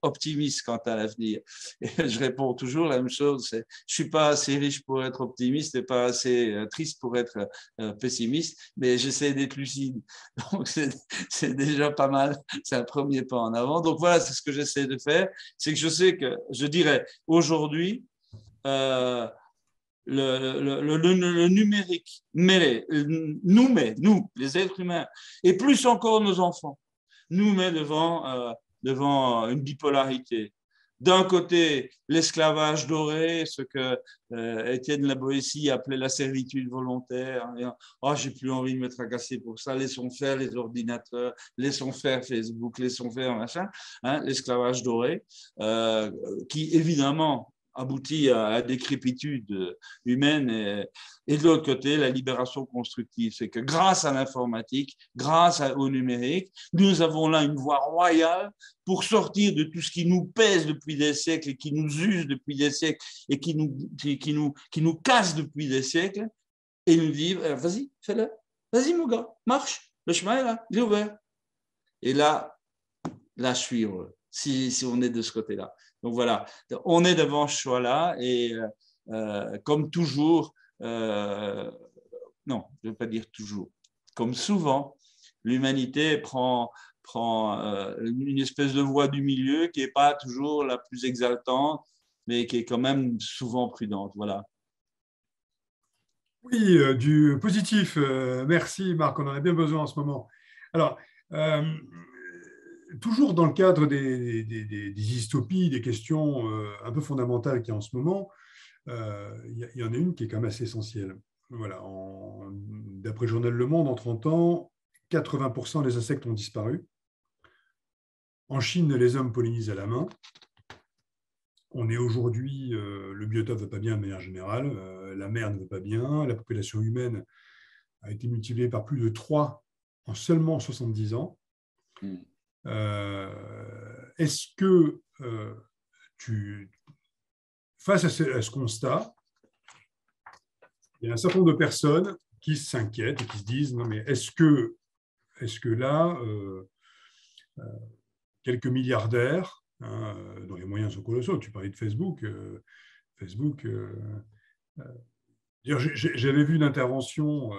optimiste quant à l'avenir? Et je réponds toujours la même chose. Je suis pas assez riche pour être optimiste et pas assez triste pour être pessimiste, mais j'essaie d'être lucide. Donc, c'est déjà pas mal. C'est un premier pas en avant. Donc, voilà, c'est ce que j'essaie de faire. C'est que je sais que, je dirais, aujourd'hui, le numérique nous, les êtres humains, et plus encore nos enfants, nous met devant une bipolarité. D'un côté, l'esclavage doré, ce que Étienne La Boétie appelait la servitude volontaire. Oh, j'ai plus envie de me tracasser pour ça. Laissons faire les ordinateurs, laissons faire Facebook, laissons faire machin. Hein, l'esclavage doré, qui évidemment aboutit à la décrépitude humaine et de l'autre côté, la libération constructive. C'est que grâce à l'informatique, grâce au numérique, nous avons là une voie royale pour sortir de tout ce qui nous pèse depuis des siècles et qui nous use depuis des siècles et qui nous casse depuis des siècles et nous dit, vas-y, fais-le, vas-y mon gars, marche, le chemin est là, il est ouvert. Et là je suis heureux, si on est de ce côté-là. Donc voilà, on est devant ce choix-là et comme toujours, non, je ne veux pas dire toujours, comme souvent, l'humanité prend une espèce de voie du milieu qui n'est pas toujours la plus exaltante, mais qui est quand même souvent prudente. Voilà. Oui, du positif. Merci Marc, on en a bien besoin en ce moment. Alors, toujours dans le cadre des dystopies, des questions un peu fondamentales qu'il y a en ce moment, il y en a une qui est quand même assez essentielle. Voilà, d'après Journal Le Monde, en 30 ans, 80% des insectes ont disparu. En Chine, les hommes pollinisent à la main. On est aujourd'hui, le biotope ne va pas bien de manière générale, la mer ne va pas bien, la population humaine a été multipliée par plus de 3 en seulement 70 ans. Est-ce que face à ce constat, il y a un certain nombre de personnes qui s'inquiètent et qui se disent non mais est-ce que là quelques milliardaires dont les moyens sont colossaux, tu parlais de Facebook, j'avais vu une intervention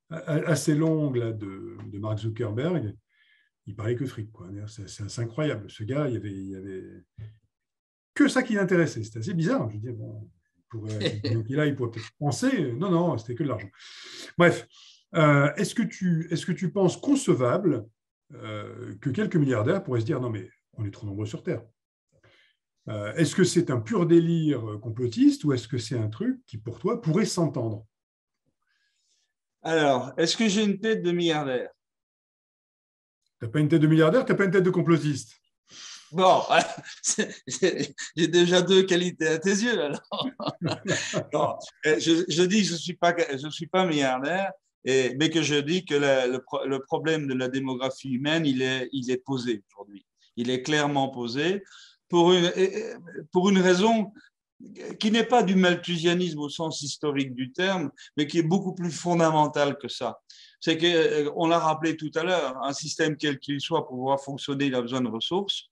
assez longue là, de Mark Zuckerberg. Il parlait que fric, quoi. C'est incroyable. Ce gars, il y avait que ça qui l'intéressait. C'était assez bizarre. Je dis bon, il pourrait peut-être penser. Non, c'était que de l'argent. Bref, est-ce que tu penses concevable que quelques milliardaires pourraient se dire non mais on est trop nombreux sur Terre. Est-ce que c'est un pur délire complotiste ou est-ce que c'est un truc qui pour toi pourrait s'entendre? Alors, est-ce que j'ai une tête de milliardaire? Tu n'as pas une tête de milliardaire, tu n'as pas une tête de complotiste. Bon, j'ai déjà 2 qualités à tes yeux, alors. Non, je dis que je suis pas milliardaire, mais que je dis que le problème de la démographie humaine, il est posé aujourd'hui. Il est clairement posé pour une raison qui n'est pas du malthusianisme au sens historique du terme, mais qui est beaucoup plus fondamentale que ça. C'est qu'on l'a rappelé tout à l'heure, un système quel qu'il soit, pour pouvoir fonctionner, il a besoin de ressources.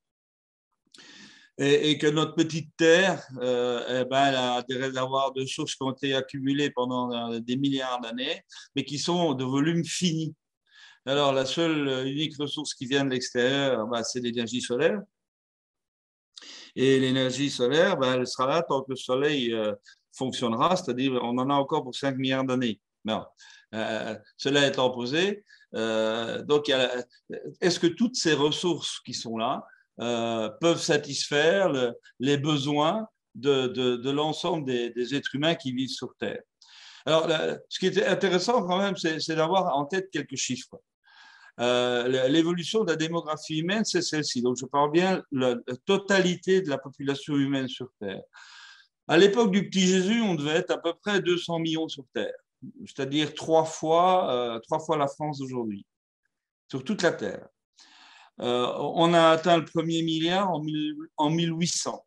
Et que notre petite Terre, elle a des réservoirs de sources qui ont été accumulées pendant des milliards d'années, mais qui sont de volume fini. Alors, la seule unique ressource qui vient de l'extérieur, c'est l'énergie solaire. Et l'énergie solaire, elle sera là tant que le Soleil fonctionnera, c'est-à-dire on en a encore pour 5 milliards d'années. Cela étant posé, donc est-ce que toutes ces ressources qui sont là peuvent satisfaire les besoins de l'ensemble des êtres humains qui vivent sur Terre? Alors, ce qui est intéressant quand même, c'est d'avoir en tête quelques chiffres. L'évolution de la démographie humaine, c'est celle-ci. Donc, je parle bien de la totalité de la population humaine sur Terre. À l'époque du petit Jésus, on devait être à peu près 200 millions sur Terre, c'est-à-dire 3 fois la France d'aujourd'hui, sur toute la Terre. On a atteint le premier milliard en 1800.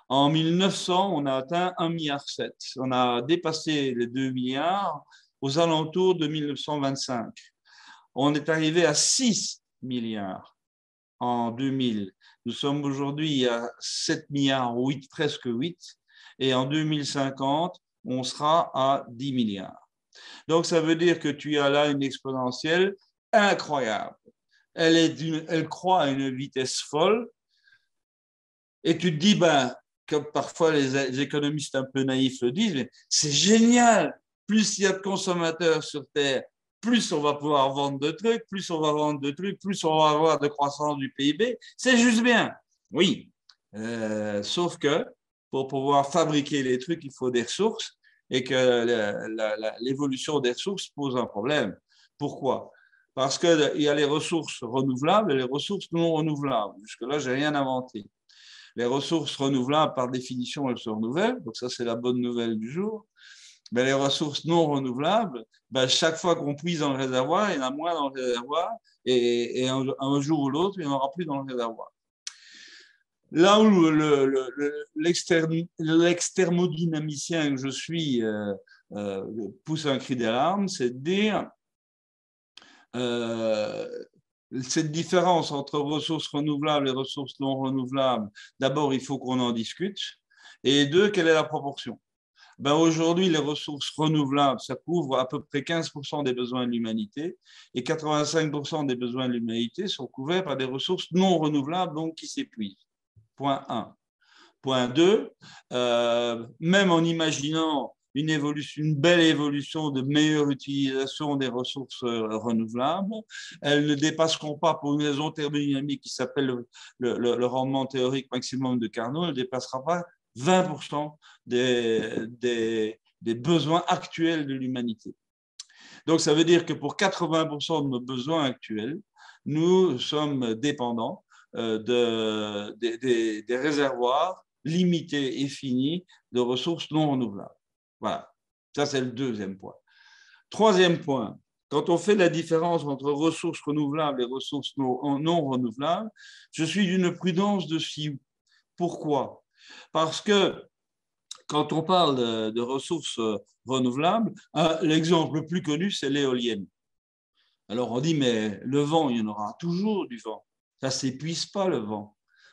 En 1900, on a atteint 1,7 milliard. On a dépassé les 2 milliards aux alentours de 1925. On est arrivé à 6 milliards en 2000. Nous sommes aujourd'hui à 7 milliards, 8, presque 8. Et en 2050, on sera à 10 milliards. Donc, ça veut dire que tu as là une exponentielle incroyable. Elle croît à une vitesse folle. Et tu te dis, comme parfois les économistes un peu naïfs le disent, mais c'est génial. Plus il y a de consommateurs sur Terre, plus on va pouvoir vendre de trucs, plus on va vendre de trucs, plus on va avoir de croissance du PIB. C'est juste bien. Oui. Sauf que pour pouvoir fabriquer les trucs, il faut des ressources et que l'évolution des ressources pose un problème. Pourquoi? Parce qu'il y a les ressources renouvelables et les ressources non renouvelables. Jusque-là, je n'ai rien inventé. Les ressources renouvelables, par définition, elles se renouvellent. Donc ça, c'est la bonne nouvelle du jour. Mais les ressources non renouvelables, chaque fois qu'on puise dans le réservoir, il y en a moins dans le réservoir. Et un jour ou l'autre, il n'y en aura plus dans le réservoir. Là où l'exthermodynamicien que je suis pousse un cri d'alarme, c'est de dire cette différence entre ressources renouvelables et ressources non renouvelables. D'abord, il faut qu'on en discute. Et deux, quelle est la proportion? Aujourd'hui, les ressources renouvelables, ça couvre à peu près 15% des besoins de l'humanité et 85% des besoins de l'humanité sont couverts par des ressources non renouvelables, donc qui s'épuisent. Point 1. Point 2, même en imaginant une belle évolution de meilleure utilisation des ressources renouvelables, elles ne dépasseront pas, pour une raison thermodynamique qui s'appelle le rendement théorique maximum de Carnot, elle ne dépassera pas 20% des besoins actuels de l'humanité. Donc, ça veut dire que pour 80% de nos besoins actuels, nous sommes dépendants des réservoirs limités et finis de ressources non renouvelables. Voilà, ça c'est le deuxième point. Troisième point, quand on fait la différence entre ressources renouvelables et ressources non renouvelables, je suis d'une prudence de Sioux. Pourquoi? Parce que quand on parle de ressources renouvelables, l'exemple le plus connu, c'est l'éolienne. Alors on dit, mais le vent, il y en aura toujours du vent. Ça ne s'épuise pas, le vent.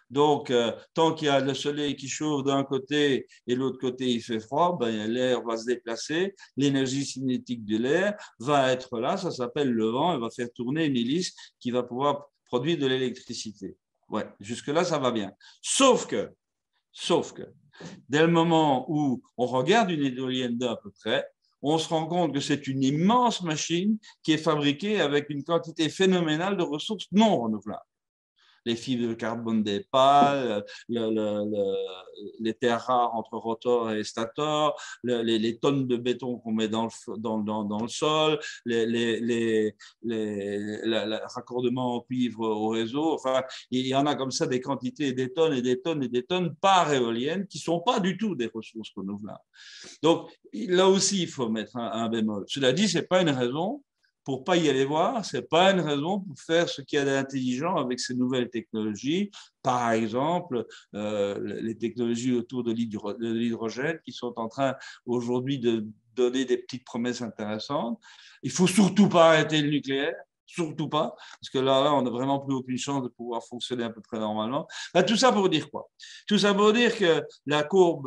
Donc, tant qu'il y a le soleil qui chauffe d'un côté et de l'autre côté, il fait froid, l'air va se déplacer, l'énergie cinétique de l'air va être là, ça s'appelle le vent, elle va faire tourner une hélice qui va pouvoir produire de l'électricité. Ouais, jusque-là, ça va bien. Sauf que, dès le moment où on regarde une éolienne d'à peu près, on se rend compte que c'est une immense machine qui est fabriquée avec une quantité phénoménale de ressources non renouvelables. Les fibres de carbone des pales, les terres rares entre rotor et stator, les tonnes de béton qu'on met dans le sol, le raccordement en cuivre au réseau. Enfin, il y en a comme ça des quantités, des tonnes et des tonnes et des tonnes par éolienne qui ne sont pas du tout des ressources renouvelables. Donc, là aussi, il faut mettre un bémol. Cela dit, ce n'est pas une raison pour ne pas y aller voir, ce n'est pas une raison pour faire ce qu'il y a d'intelligent avec ces nouvelles technologies, par exemple les technologies autour de l'hydrogène qui sont en train aujourd'hui de donner des petites promesses intéressantes. Il ne faut surtout pas arrêter le nucléaire. Surtout pas, parce que là, on n'a vraiment plus aucune chance de pouvoir fonctionner à peu près normalement. Tout ça pour dire quoi? Tout ça pour dire que la courbe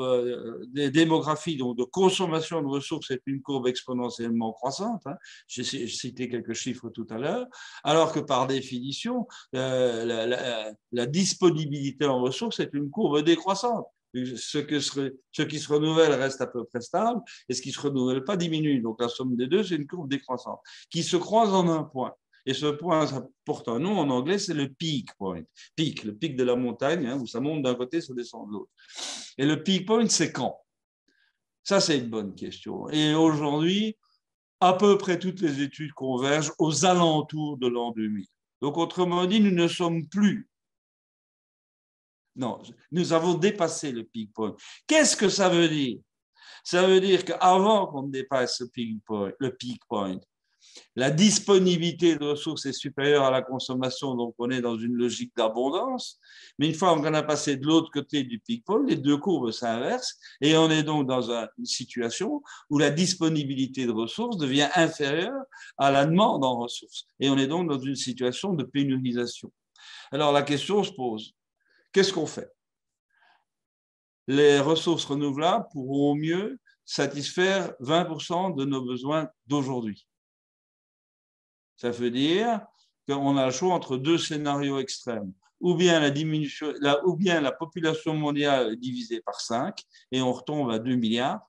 des démographies, donc de consommation de ressources, est une courbe exponentiellement croissante. J'ai cité quelques chiffres tout à l'heure, alors que par définition, la disponibilité en ressources est une courbe décroissante. Ce qui se renouvelle reste à peu près stable et ce qui ne se renouvelle pas diminue. Donc la somme des deux, c'est une courbe décroissante qui se croise en un point. Et ce point, ça porte un nom en anglais, c'est le peak point. Peak, le pic de la montagne, où ça monte d'un côté, ça descend de l'autre. Et le peak point, c'est quand? Ça, c'est une bonne question. Et aujourd'hui, à peu près toutes les études convergent aux alentours de l'an 2000. Donc, autrement dit, nous ne sommes plus. Non, nous avons dépassé le peak point. Qu'est-ce que ça veut dire? Ça veut dire qu'avant qu'on dépasse le peak point, La disponibilité de ressources est supérieure à la consommation, donc on est dans une logique d'abondance. Mais une fois qu'on a passé de l'autre côté du pic-pôle, les deux courbes s'inversent et on est donc dans une situation où la disponibilité de ressources devient inférieure à la demande en ressources. Et on est donc dans une situation de pénurisation. Alors la question se pose, qu'est-ce qu'on fait? Les ressources renouvelables pourront au mieux satisfaire 20% de nos besoins d'aujourd'hui. Ça veut dire qu'on a le choix entre deux scénarios extrêmes. Ou bien la population mondiale est divisée par 5 et on retombe à 2 milliards.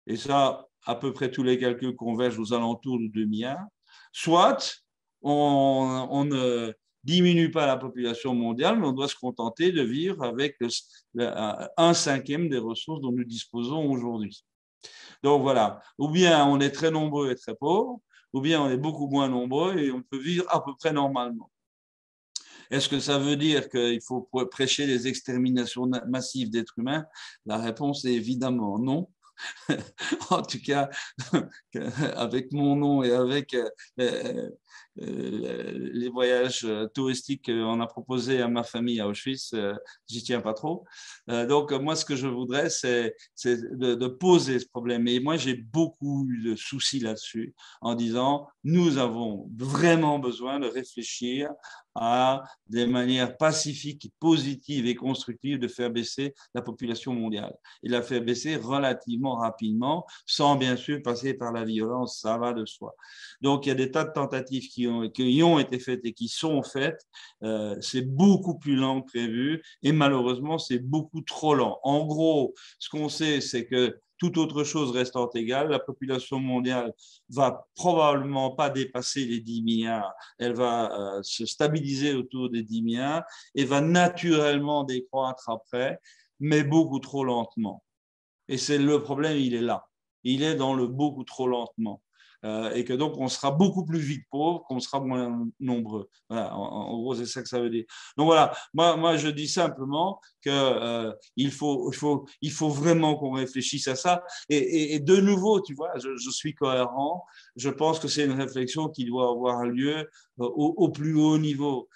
Et ça, à peu près tous les calculs convergent aux alentours de 2 milliards. Soit on ne diminue pas la population mondiale, mais on doit se contenter de vivre avec 1/5 des ressources dont nous disposons aujourd'hui. Donc voilà, ou bien on est très nombreux et très pauvres, ou bien on est beaucoup moins nombreux et on peut vivre à peu près normalement. Est-ce que ça veut dire qu'il faut prêcher les exterminations massives d'êtres humains? La réponse est évidemment non. En tout cas, avec mon nom et avec les voyages touristiques qu'on a proposés à ma famille à Auschwitz, j'y tiens pas trop. Donc, moi, ce que je voudrais, c'est de poser ce problème. Et moi, j'ai beaucoup eu de soucis là-dessus en disant, nous avons vraiment besoin de réfléchir à des manières pacifiques, positives et constructives de faire baisser la population mondiale. Et la faire baisser relativement rapidement, sans bien sûr passer par la violence, ça va de soi. Donc, il y a des tas de tentatives qui ont été faites et qui sont faites. C'est beaucoup plus lent que prévu et malheureusement, c'est beaucoup trop lent. En gros, ce qu'on sait, c'est que toute autre chose restant égale, la population mondiale va probablement pas dépasser les 10 milliards. Elle va se stabiliser autour des 10 milliards et va naturellement décroître après, mais beaucoup trop lentement. Et c'est le problème, il est là. Il est dans le beaucoup trop lentement. Et que donc, on sera beaucoup plus vite pauvre qu'on sera moins nombreux. Voilà, en gros, c'est ça que ça veut dire. Donc voilà, moi je dis simplement qu'il faut vraiment qu'on réfléchisse à ça. Et de nouveau, tu vois, je suis cohérent. Je pense que c'est une réflexion qui doit avoir lieu au plus haut niveau.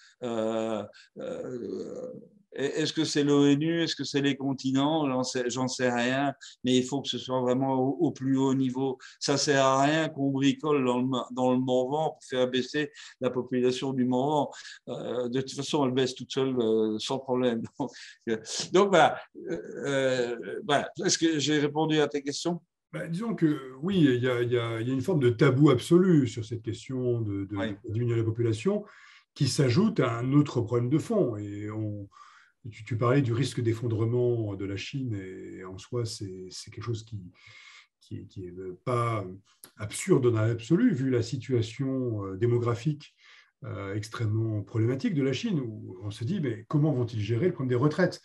Est-ce que c'est l'ONU? Est-ce que c'est les continents? J'en sais rien, mais il faut que ce soit vraiment au plus haut niveau. Ça ne sert à rien qu'on bricole dans le Morvan pour faire baisser la population du Morvan. De toute façon, elle baisse toute seule sans problème. Donc voilà. Voilà. Est-ce que j'ai répondu à tes questions? Disons que oui, il y a une forme de tabou absolu sur cette question Oui. de diminuer la population qui s'ajoute à un autre problème de fond. Et tu parlais du risque d'effondrement de la Chine, et en soi, c'est quelque chose qui est pas absurde dans l'absolu, vu la situation démographique extrêmement problématique de la Chine, où on se dit, mais comment vont-ils gérer le problème des retraites?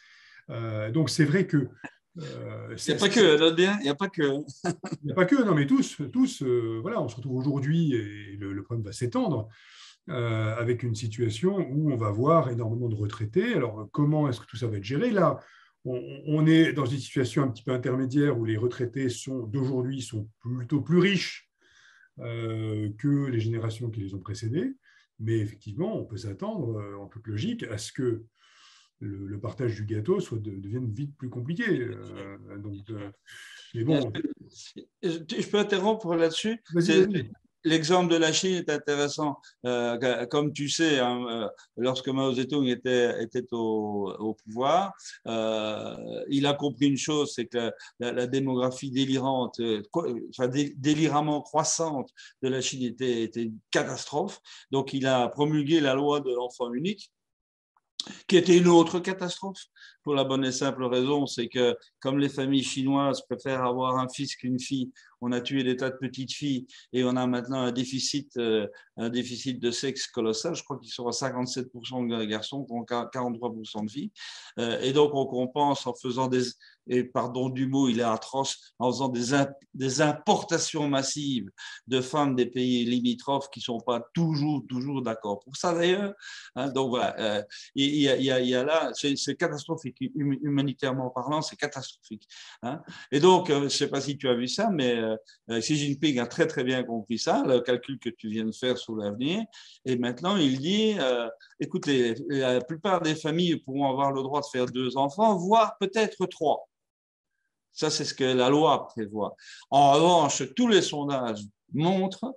Donc c'est vrai que... il n'y a pas que, il n'y a pas que. Il n'y a pas que, non, mais tous voilà, on se retrouve aujourd'hui et le problème va s'étendre avec une situation où on va avoir énormément de retraités. Alors, comment est-ce que tout ça va être géré? Là, on est dans une situation un petit peu intermédiaire où les retraités d'aujourd'hui sont plutôt plus riches que les générations qui les ont précédés. Mais effectivement, on peut s'attendre, en toute logique, à ce que le partage du gâteau devienne vite plus compliqué. Mais bon, Je peux interrompre là-dessus. vas-y. L'exemple de la Chine est intéressant. Comme tu sais, hein, lorsque Mao Zedong était au pouvoir, il a compris une chose, c'est que la démographie délirante, déliramment croissante de la Chine était une catastrophe. Donc, il a promulgué la loi de l'enfant unique, qui était une autre catastrophe, pour la bonne et simple raison, c'est que comme les familles chinoises préfèrent avoir un fils qu'une fille, on a tué des tas de petites filles et on a maintenant un déficit de sexe colossal. Je crois qu'ils sont à 57% de garçons contre 43% de filles. Et donc, on compense en faisant et pardon du mot, il est atroce, en faisant des importations massives de femmes des pays limitrophes qui ne sont pas toujours d'accord pour ça d'ailleurs. Hein, donc voilà, il y a là, c'est catastrophique, humanitairement parlant, c'est catastrophique. Hein. Et donc, je ne sais pas si tu as vu ça, mais Xi Jinping a très très bien compris ça, le calcul que tu viens de faire sur l'avenir. Et maintenant, il dit, écoute, la plupart des familles pourront avoir le droit de faire 2 enfants, voire peut-être 3. Ça, c'est ce que la loi prévoit. En revanche, tous les sondages montrent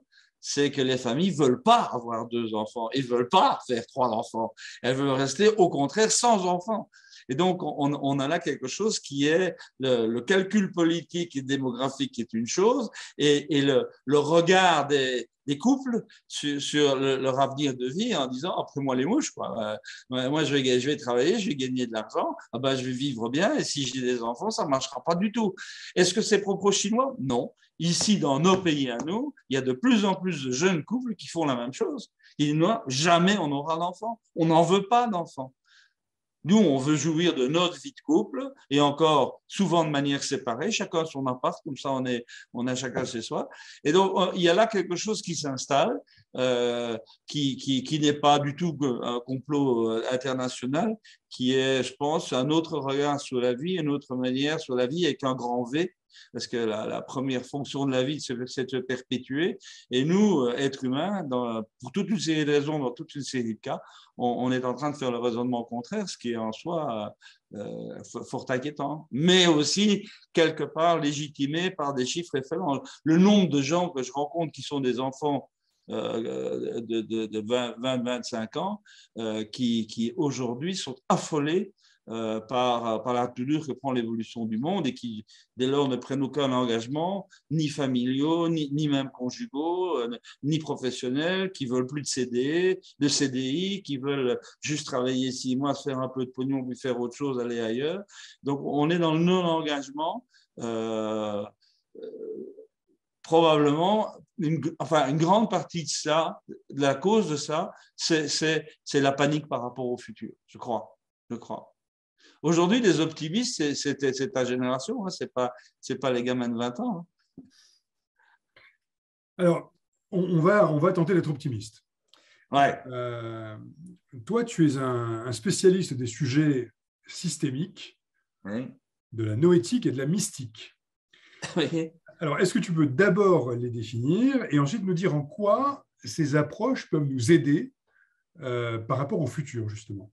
c'est que les familles ne veulent pas avoir 2 enfants, ils ne veulent pas faire 3 enfants. Elles veulent rester au contraire sans enfants. Et donc, on a là quelque chose qui est le calcul politique et démographique qui est une chose, et le regard des couples sur leur avenir de vie en disant après moi les mouches, quoi. Moi je vais travailler, je vais gagner de l'argent, ah ben, je vais vivre bien, et si j'ai des enfants, ça ne marchera pas du tout. Est-ce que c'est propre chinois? Non. Ici, dans nos pays à nous, il y a de plus en plus de jeunes couples qui font la même chose. Ils disent jamais on aura d'enfants, on n'en veut pas d'enfants. Nous, on veut jouir de notre vie de couple, et encore souvent de manière séparée, chacun son appart, comme ça on a chacun chez soi. Et donc, il y a là quelque chose qui s'installe, qui n'est pas du tout un complot international, qui est, je pense, un autre regard sur la vie, une autre manière sur la vie avec un grand V, parce que la première fonction de la vie, c'est de se perpétuer. Et nous, êtres humains, pour toutes ces raisons, dans toute une série de cas, on est en train de faire le raisonnement contraire, ce qui est en soi fort inquiétant, mais aussi quelque part légitimé par des chiffres effrayants. Le nombre de gens que je rencontre qui sont des enfants de 20-25 ans qui aujourd'hui sont affolés par la tournure que prend l'évolution du monde, et qui, dès lors, ne prennent aucun engagement, ni familiaux, ni même conjugaux, ni professionnels, qui veulent plus de CDI, qui veulent juste travailler 6 mois, se faire un peu de pognon, puis faire autre chose, aller ailleurs. Donc, on est dans le non-engagement. Probablement, une grande partie de ça, de la cause de ça, c'est la panique par rapport au futur, je crois. Aujourd'hui, les optimistes, c'est ta génération, hein, c'est pas les gamins de 20 ans. Hein. Alors, on va tenter d'être optimiste. Ouais. Toi, tu es un spécialiste des sujets systémiques, Oui. de la noétique et de la mystique. Oui. Alors, est-ce que tu peux d'abord les définir et ensuite nous dire en quoi ces approches peuvent nous aider par rapport au futur, justement?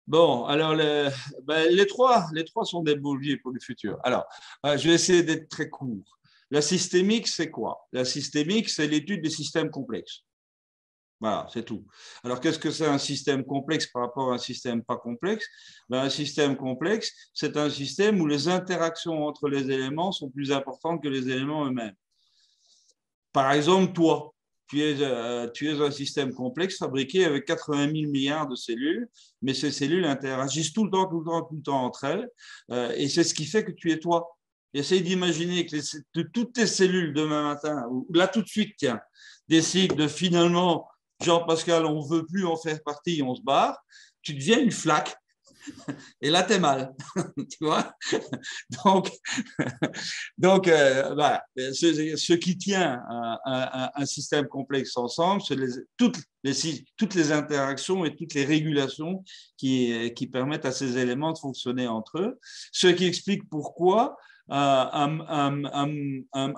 Bon, alors les trois sont des beaux leviers pour le futur. Alors, je vais essayer d'être très court. La systémique, c'est quoi? La systémique, c'est l'étude des systèmes complexes. Voilà, c'est tout. Alors, qu'est-ce que c'est un système complexe par rapport à un système pas complexe? Un système complexe, c'est un système où les interactions entre les éléments sont plus importantes que les éléments eux-mêmes. Par exemple, toi, tu es un système complexe fabriqué avec 80 000 milliards de cellules, mais ces cellules interagissent tout le temps entre elles, et c'est ce qui fait que tu es toi. Essaye d'imaginer que toutes tes cellules demain matin, ou là tout de suite, tiens, décident de finalement, Jean-Pascal, on ne veut plus en faire partie, on se barre, tu deviens une flaque. Et là, tu es mal, tu vois. Donc voilà. Ce qui tient un système complexe ensemble, c'est toutes les interactions et toutes les régulations qui permettent à ces éléments de fonctionner entre eux. Ce qui explique pourquoi un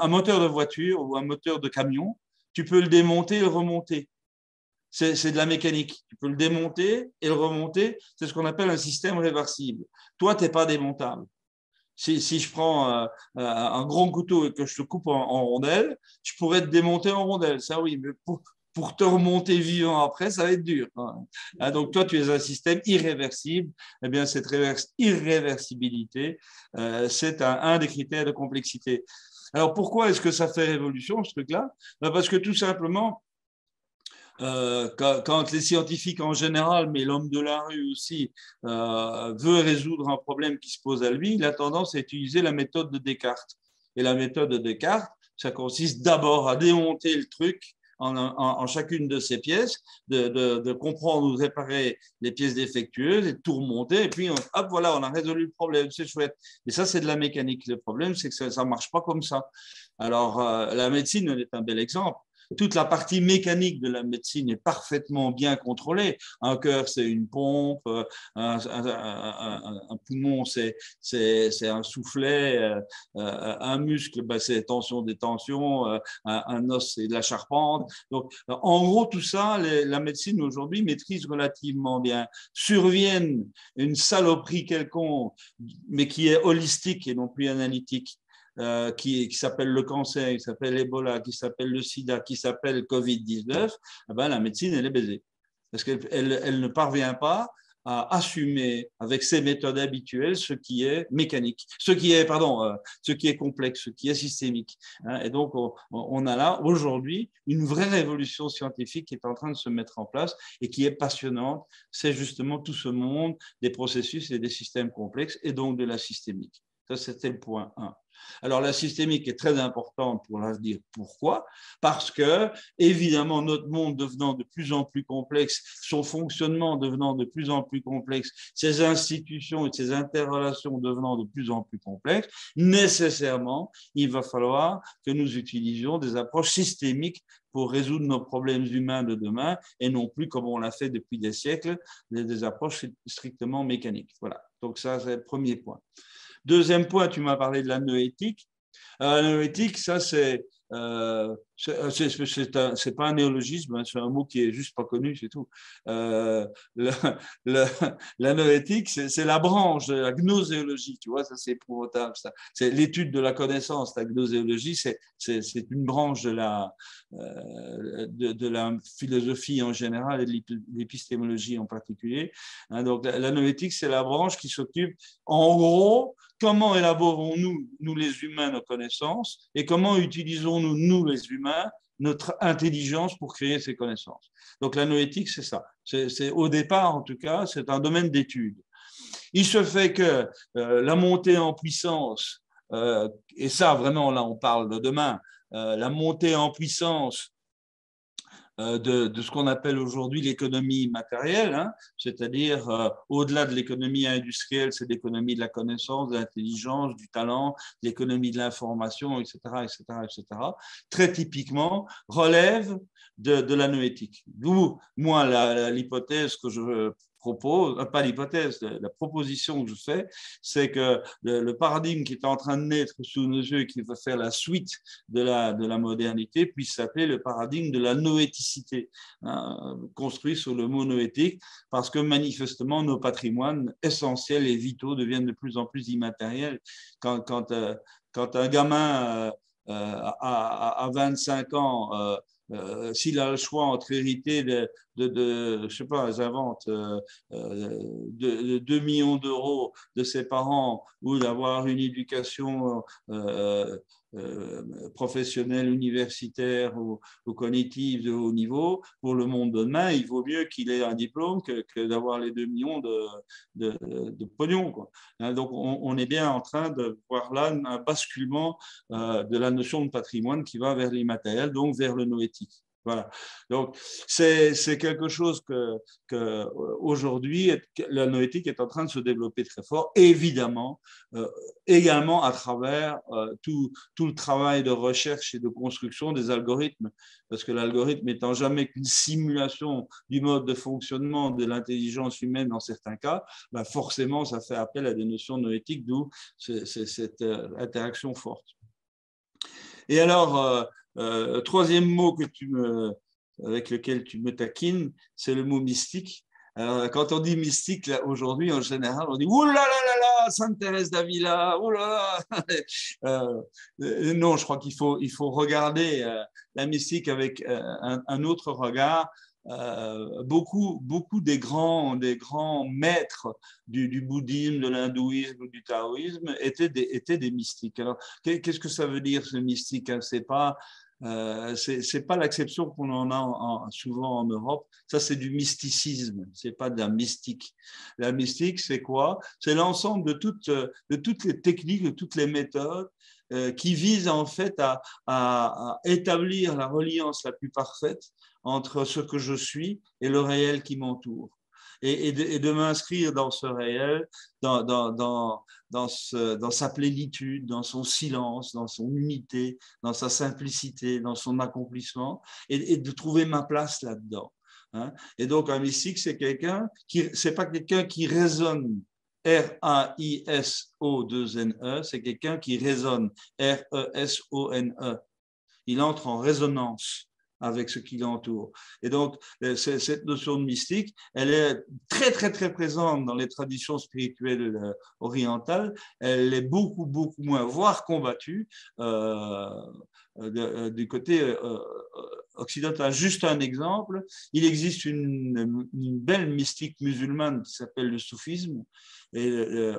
moteur de voiture ou un moteur de camion, tu peux le démonter et le remonter. C'est de la mécanique. Tu peux le démonter et le remonter. C'est ce qu'on appelle un système réversible. Toi, tu n'es pas démontable. Si je prends un grand couteau et que je te coupe en rondelles, je pourrais te démonter en rondelles. Ça, oui, mais pour te remonter vivant après, ça va être dur. Donc, toi, tu es un système irréversible. Eh bien, cette irréversibilité, c'est un des critères de complexité. Alors, pourquoi est-ce que ça fait révolution, ce truc-là? Parce que tout simplement, quand les scientifiques en général, mais l'homme de la rue aussi, veut résoudre un problème qui se pose à lui, il a tendance à utiliser la méthode de Descartes. Et la méthode de Descartes, ça consiste d'abord à démonter le truc en chacune de ses pièces, de comprendre ou de réparer les pièces défectueuses et de tout remonter. Et puis, hop, voilà, on a résolu le problème, c'est chouette. Et ça, c'est de la mécanique. Le problème, c'est que ça ne marche pas comme ça. Alors, la médecine en est un bel exemple. toute la partie mécanique de la médecine est parfaitement bien contrôlée. Un cœur, c'est une pompe, un poumon, c'est un soufflet, un muscle, ben, c'est tension-détention, un os, c'est de la charpente. Donc, en gros, tout ça, la médecine aujourd'hui maîtrise relativement bien. Survienne une saloperie quelconque, mais qui est holistique et non plus analytique, qui s'appelle le cancer, qui s'appelle Ebola, qui s'appelle le sida, qui s'appelle Covid-19, eh ben, la médecine, elle est baisée. Parce qu'elle ne parvient pas à assumer avec ses méthodes habituelles ce qui est mécanique, ce qui est complexe, ce qui est systémique. Et donc, on a là, aujourd'hui, une vraie révolution scientifique qui est en train de se mettre en place et qui est passionnante. C'est justement tout ce monde des processus et des systèmes complexes et donc de la systémique. Ça, c'était le point 1. Alors, la systémique est très importante pour l'avenir. Pourquoi? Parce que, évidemment, notre monde devenant de plus en plus complexe, son fonctionnement devenant de plus en plus complexe, ses institutions et ses interrelations devenant de plus en plus complexes, nécessairement, il va falloir que nous utilisions des approches systémiques pour résoudre nos problèmes humains de demain et non plus, comme on l'a fait depuis des siècles, des approches strictement mécaniques. Voilà. Donc, ça, c'est le premier point. Deuxième point, tu m'as parlé de la noétique. La noétique, ça, c'est pas un néologisme, hein, c'est un mot qui est juste pas connu, c'est tout. La noétique, c'est la branche de la gnoséologie, tu vois, ça c'est épouvantable. C'est l'étude de la connaissance. La gnoséologie, c'est une branche de la philosophie en général et de l'épistémologie en particulier. Hein, donc la noétique, c'est la branche qui s'occupe, en gros, comment élaborons-nous, nous les humains, nos connaissances et comment utilisons-nous, nous les humains, notre intelligence pour créer ces connaissances. Donc la noétique, c'est ça. C'est au départ, en tout cas, c'est un domaine d'étude. Il se fait que la montée en puissance, et ça vraiment, là on parle de demain, la montée en puissance de ce qu'on appelle aujourd'hui l'économie matérielle, hein, c'est-à-dire au-delà de l'économie industrielle, c'est l'économie de la connaissance, de l'intelligence, du talent, l'économie de l'information, etc., etc., etc., très typiquement relève de la noétique. D'où, moi, l'hypothèse que je propose, pas l'hypothèse, la proposition que je fais, c'est que le paradigme qui est en train de naître sous nos yeux et qui va faire la suite de la modernité puisse s'appeler le paradigme de la noéticité, hein, construit sur le mot noétique, parce que manifestement nos patrimoines essentiels et vitaux deviennent de plus en plus immatériels. Quand un gamin à 25 ans s'il a le choix entre hériter je sais pas, j'invente, de 2 millions d'euros de ses parents ou d'avoir une éducation professionnelle, universitaire ou cognitive de haut niveau, pour le monde de demain, il vaut mieux qu'il ait un diplôme que d'avoir les 2 millions de pognon, quoi. Donc, on est bien en train de voir là un basculement de la notion de patrimoine qui va vers l'immatériel, donc vers le noétique. Voilà. Donc, c'est quelque chose que aujourd'hui, la noétique est en train de se développer très fort, évidemment, également à travers tout le travail de recherche et de construction des algorithmes, parce que l'algorithme étant jamais qu'une simulation du mode de fonctionnement de l'intelligence humaine dans certains cas, ben forcément, ça fait appel à des notions noétiques, d'où cette interaction forte. Et alors, troisième mot avec lequel tu me taquines, c'est le mot mystique. Alors, quand on dit mystique, aujourd'hui, en général, on dit « Ouh là là là là, Sainte Thérèse d'Avila, ouh là là !» Non, je crois qu'il faut regarder la mystique avec un autre regard. Beaucoup des grands maîtres du bouddhisme, de l'hindouisme ou du taoïsme étaient des mystiques. Alors, qu'est-ce que ça veut dire, ce mystique, hein? C'est pas l'acception qu'on en a souvent en Europe. Ça, c'est du mysticisme, c'est pas de la mystique. La mystique, c'est quoi? C'est l'ensemble de toutes les techniques, de toutes les méthodes qui visent en fait à établir la reliance la plus parfaite entre ce que je suis et le réel qui m'entoure. et de m'inscrire dans ce réel, dans sa plénitude, dans son silence, dans son unité, dans sa simplicité, dans son accomplissement, et de trouver ma place là-dedans. Hein. Et donc, un mystique, c'est pas quelqu'un qui résonne, R-A-I-S-O-2-N-E, c'est quelqu'un qui résonne, R-E-S-O-N-E. Il entre en résonance avec ce qui l'entoure. Et donc, cette notion de mystique, elle est très, très, très présente dans les traditions spirituelles orientales. Elle est beaucoup, beaucoup moins, voire combattue du côté occidental. Juste un exemple, il existe une belle mystique musulmane qui s'appelle le soufisme. Et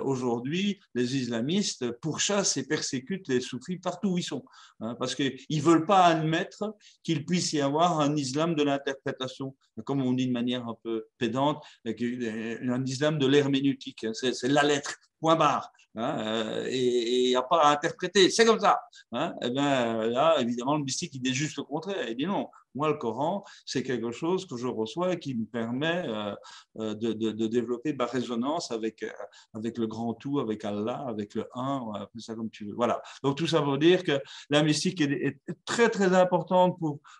aujourd'hui, les islamistes pourchassent et persécutent les soufis partout où ils sont, hein, parce qu'ils ne veulent pas admettre qu'il puisse y avoir un islam de l'interprétation, comme on dit de manière un peu pédante, un islam de l'herméneutique, c'est la lettre, point barre. Hein, et il n'y a pas à interpréter, c'est comme ça. Hein, et bien là, évidemment, le mystique, il dit juste le contraire. Il dit non, moi, le Coran, c'est quelque chose que je reçois et qui me permet de développer ma résonance avec le grand tout, avec Allah, avec le un, appelle ça comme tu veux. Voilà. Donc, tout ça veut dire que la mystique est très, très importante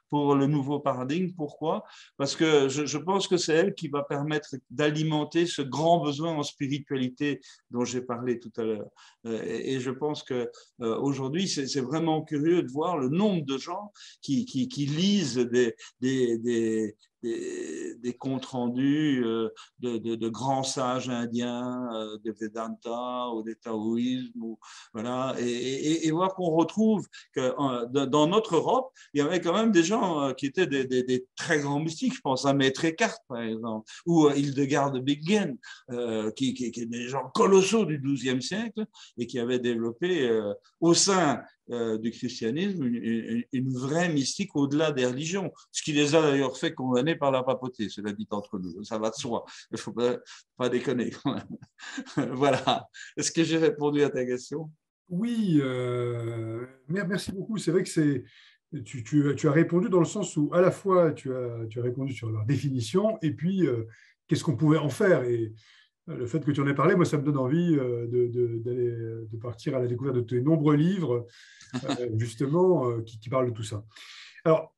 pour le nouveau paradigme. Pourquoi? Parce que je pense que c'est elle qui va permettre d'alimenter ce grand besoin en spiritualité dont j'ai parlé tout à l'heure. Et je pense qu'aujourd'hui, c'est vraiment curieux de voir le nombre de gens qui lisent des comptes rendus de grands sages indiens, de Vedanta ou des taoïsmes, voilà, et voir qu'on retrouve que dans notre Europe, il y avait quand même des gens qui étaient des très grands mystiques. Je pense à Maître Eckhart, par exemple, ou Hildegard de Bingen, qui est des gens colossaux du XIIe siècle et qui avaient développé au sein du christianisme une vraie mystique au-delà des religions, ce qui les a d'ailleurs fait condamner par la papauté, cela dit entre nous, ça va de soi, il ne faut pas déconner quand même. Voilà, est-ce que j'ai répondu à ta question? Oui, merci beaucoup. C'est vrai que tu as répondu dans le sens où à la fois tu as répondu sur leur définition et puis qu'est-ce qu'on pouvait en faire. Et le fait que tu en aies parlé, moi, ça me donne envie de partir à la découverte de tes nombreux livres, justement, qui parlent de tout ça. Alors,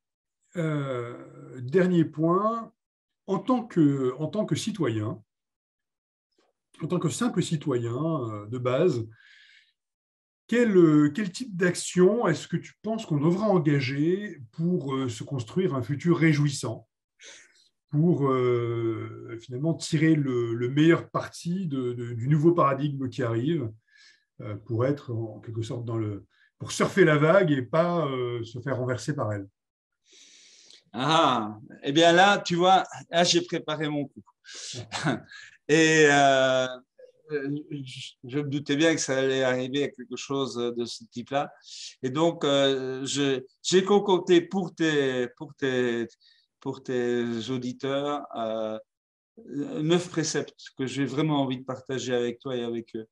dernier point, en tant que citoyen, en tant que simple citoyen de base, quel type d'action est-ce que tu penses qu'on devra engager pour se construire un futur réjouissant, pour finalement tirer le meilleur parti du nouveau paradigme qui arrive, pour être en quelque sorte pour surfer la vague et pas se faire renverser par elle? Ah, eh bien là, tu vois, là, j'ai préparé mon coup. Et je me doutais bien que ça allait arriver à quelque chose de ce type-là. Et donc, j'ai concocté pour tes auditeurs 9 préceptes que j'ai vraiment envie de partager avec toi et avec eux,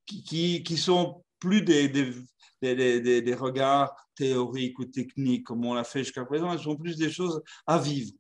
qui sont plus des regards théoriques ou techniques comme on l'a fait jusqu'à présent, elles sont plus des choses à vivre.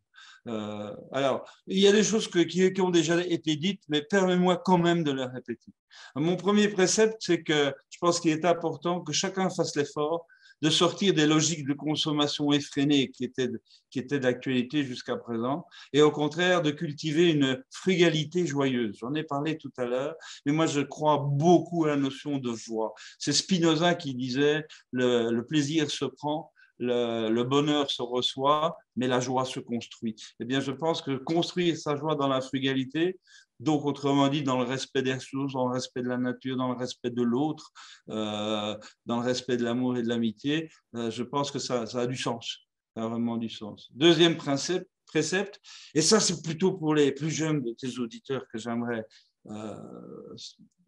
Alors, il y a des choses qui ont déjà été dites, mais permets-moi quand même de les répéter. Mon premier précepte, c'est que je pense qu'il est important que chacun fasse l'effort de sortir des logiques de consommation effrénées qui étaient d'actualité jusqu'à présent, et au contraire de cultiver une frugalité joyeuse. J'en ai parlé tout à l'heure, mais moi je crois beaucoup à la notion de joie. C'est Spinoza qui disait le plaisir se prend, le bonheur se reçoit, mais la joie se construit. Eh bien, je pense que construire sa joie dans la frugalité, donc autrement dit dans le respect des choses, dans le respect de la nature, dans le respect de l'autre, dans le respect de l'amour et de l'amitié, je pense que ça a du sens, ça a vraiment du sens. Deuxième précepte, et ça c'est plutôt pour les plus jeunes de tes auditeurs que j'aimerais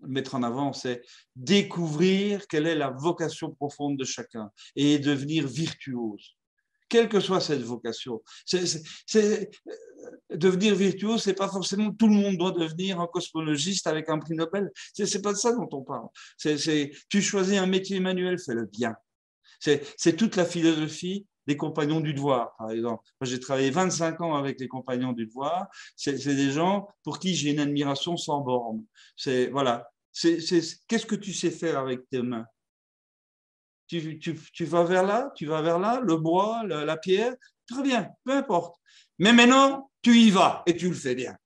mettre en avant, c'est découvrir quelle est la vocation profonde de chacun et devenir virtuose, quelle que soit cette vocation. Devenir virtuose, c'est pas forcément tout le monde doit devenir un cosmologiste avec un prix Nobel. C'est pas de ça dont on parle. Tu choisis un métier manuel, fais-le bien. C'est toute la philosophie des compagnons du devoir, par exemple. Moi, j'ai travaillé 25 ans avec les compagnons du devoir. C'est des gens pour qui j'ai une admiration sans borne. Voilà. Qu'est-ce que tu sais faire avec tes mains? Tu vas vers là, le bois, la pierre, très bien, peu importe. Mais maintenant, tu y vas et tu le fais bien.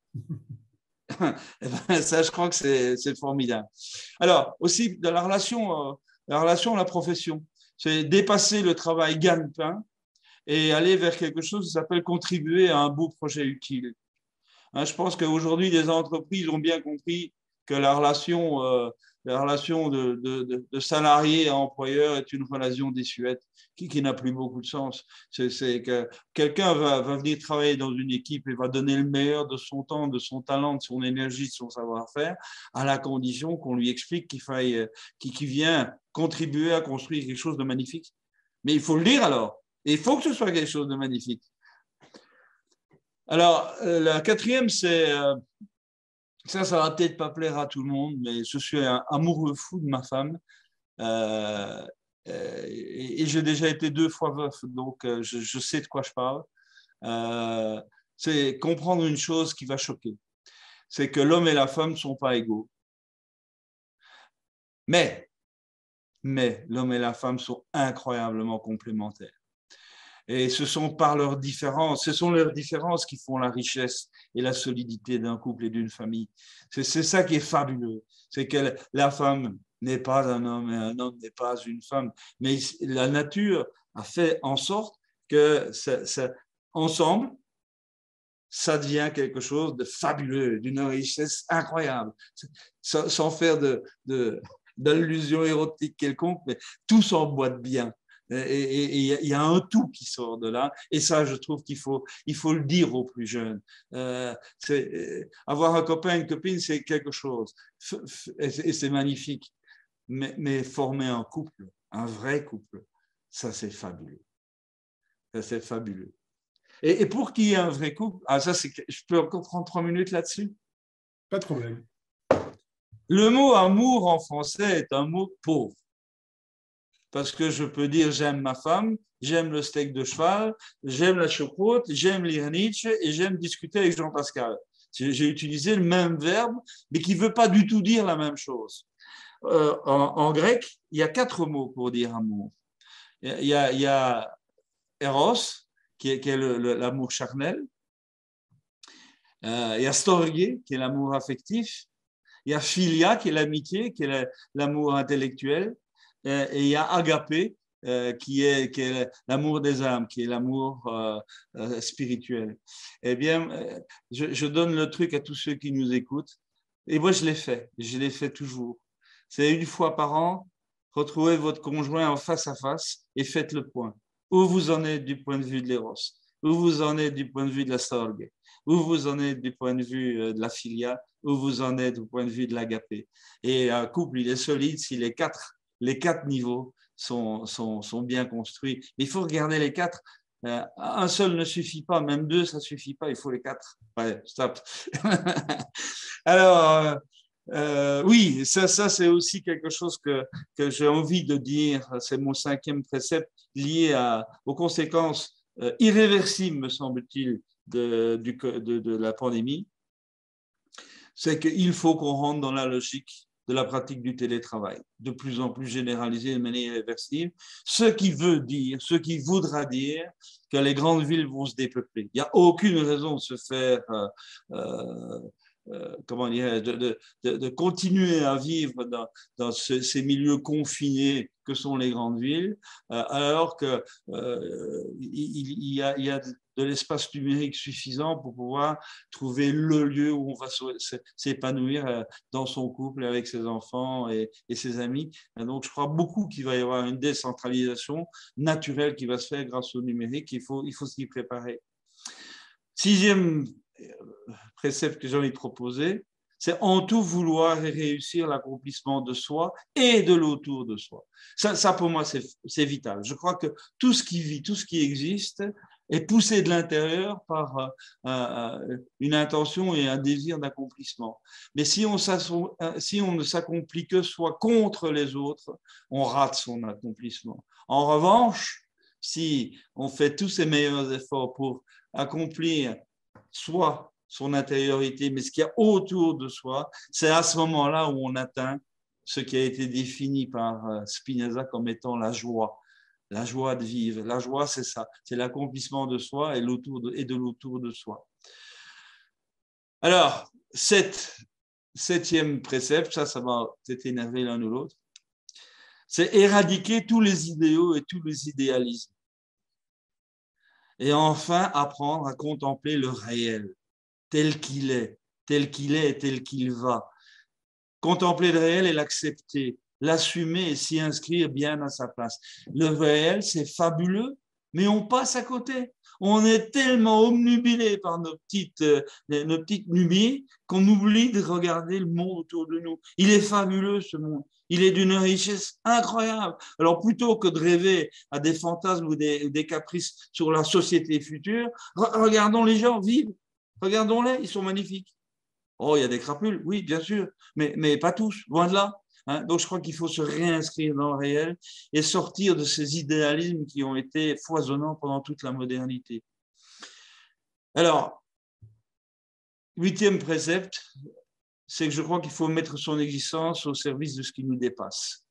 Ça, je crois que c'est formidable. Alors, aussi, dans la relation à la profession, c'est dépasser le travail gagne-pain et aller vers quelque chose qui s'appelle contribuer à un beau projet utile. Je pense qu'aujourd'hui, les entreprises ont bien compris que la relation de salarié à employeur est une relation désuète qui n'a plus beaucoup de sens. C'est que quelqu'un va venir travailler dans une équipe et va donner le meilleur de son temps, de son talent, de son énergie, de son savoir-faire, à la condition qu'on lui explique qu'il vient contribuer à construire quelque chose de magnifique. Mais il faut le dire alors. Et il faut que ce soit quelque chose de magnifique. Alors, la quatrième, ça va peut-être pas plaire à tout le monde, mais je suis un amoureux fou de ma femme. Et j'ai déjà été 2 fois veuf, donc je sais de quoi je parle. C'est comprendre une chose qui va choquer. C'est que l'homme et la femme ne sont pas égaux. Mais l'homme et la femme sont incroyablement complémentaires. Et ce sont leurs différences qui font la richesse et la solidité d'un couple et d'une famille. C'est ça qui est fabuleux. C'est que la femme n'est pas un homme et un homme n'est pas une femme. Mais la nature a fait en sorte que ensemble, ça devient quelque chose de fabuleux, d'une richesse incroyable. Sans faire d'allusion érotique quelconque, mais tout s'emboîte bien. Et il y a un tout qui sort de là. Et ça, je trouve qu'il faut le dire aux plus jeunes. Avoir un copain, une copine, c'est quelque chose. Et c'est magnifique. Mais former un couple, un vrai couple, ça, c'est fabuleux. Ça, c'est fabuleux. Et pour qu'il y ait un vrai couple, je peux encore prendre 3 minutes là-dessus? Pas de problème. Le mot amour en français est un mot pauvre. Parce que je peux dire j'aime ma femme, j'aime le steak de cheval, j'aime la choucroute, j'aime lire Nietzsche et j'aime discuter avec Jean-Pascal. J'ai utilisé le même verbe, mais qui ne veut pas du tout dire la même chose. En grec, il y a 4 mots pour dire amour. Il y a Eros, qui est l'amour charnel. Il y a Storge, qui est l'amour affectif. Il y a Philia, qui est l'amitié, qui est l'amour intellectuel. Et il y a Agapé, qui est l'amour des âmes, qui est l'amour spirituel. Eh bien, je donne le truc à tous ceux qui nous écoutent. Et moi, je l'ai fait toujours. C'est 1 fois par an, retrouvez votre conjoint en face à face et faites le point. Où vous en êtes du point de vue de l'Eros? Où vous en êtes du point de vue de la Storge? Où vous en êtes du point de vue de la Philia? Où vous en êtes du point de vue de l'Agapé? Et un couple, il est solide si les 4 niveaux sont bien construits. Il faut regarder les 4. Un seul ne suffit pas, même 2, ça ne suffit pas, il faut les 4. Ouais, stop. Alors, oui, ça c'est aussi quelque chose que j'ai envie de dire. C'est mon 5e précepte lié aux conséquences irréversibles, me semble-t-il, de la pandémie. C'est qu'il faut qu'on rentre dans la logique de la pratique du télétravail, de plus en plus généralisée de manière irréversible, ce qui voudra dire que les grandes villes vont se dépeupler. Il n'y a aucune raison de se faire, de continuer à vivre dans ces milieux confinés que sont les grandes villes, alors qu'il y a de l'espace numérique suffisant pour pouvoir trouver le lieu où on va s'épanouir dans son couple, avec ses enfants et ses amis. Et donc, je crois beaucoup qu'il va y avoir une décentralisation naturelle qui va se faire grâce au numérique. Il faut s'y préparer. 6e précepte que j'ai envie de proposer, c'est en tout vouloir et réussir l'accomplissement de soi et de l'autour de soi. Ça pour moi, c'est vital. Je crois que tout ce qui vit, tout ce qui existe est poussé de l'intérieur par une intention et un désir d'accomplissement. Mais si on ne s'accomplit que soi contre les autres, on rate son accomplissement. En revanche, si on fait tous ses meilleurs efforts pour accomplir soit son intériorité, mais ce qu'il y a autour de soi, c'est à ce moment-là où on atteint ce qui a été défini par Spinoza comme étant la joie de vivre. La joie, c'est ça, c'est l'accomplissement de soi et de l'autour de soi. Alors, septième précepte, ça va peut-être énerver l'un ou l'autre, c'est éradiquer tous les idéaux et tous les idéalismes. Et enfin, apprendre à contempler le réel, tel qu'il est et tel qu'il va. Contempler le réel et l'accepter, l'assumer et s'y inscrire bien à sa place. Le réel, c'est fabuleux, mais on passe à côté. On est tellement obnubilé par nos petites lumières qu'on oublie de regarder le monde autour de nous. Il est fabuleux, ce monde. Il est d'une richesse incroyable. Alors, plutôt que de rêver à des fantasmes ou des caprices sur la société future, regardons les gens vivre. Regardons-les, ils sont magnifiques. Oh, il y a des crapules, oui, bien sûr, mais pas tous, loin de là. Hein. Donc, je crois qu'il faut se réinscrire dans le réel et sortir de ces idéalismes qui ont été foisonnants pendant toute la modernité. Alors, huitième précepte, c'est que je crois qu'il faut mettre son existence au service de ce qui nous dépasse.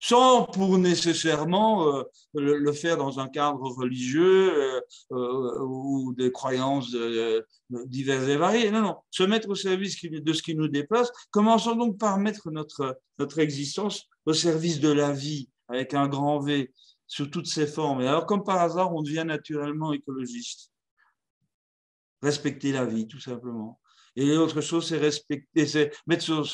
Sans pour nécessairement le faire dans un cadre religieux ou des croyances diverses et variées. Non, non, se mettre au service de ce qui nous dépasse. Commençons donc par mettre notre existence au service de la vie, avec un grand V, sous toutes ses formes. Et alors, comme par hasard, on devient naturellement écologiste. Respecter la vie, tout simplement. Et l'autre chose, c'est mettre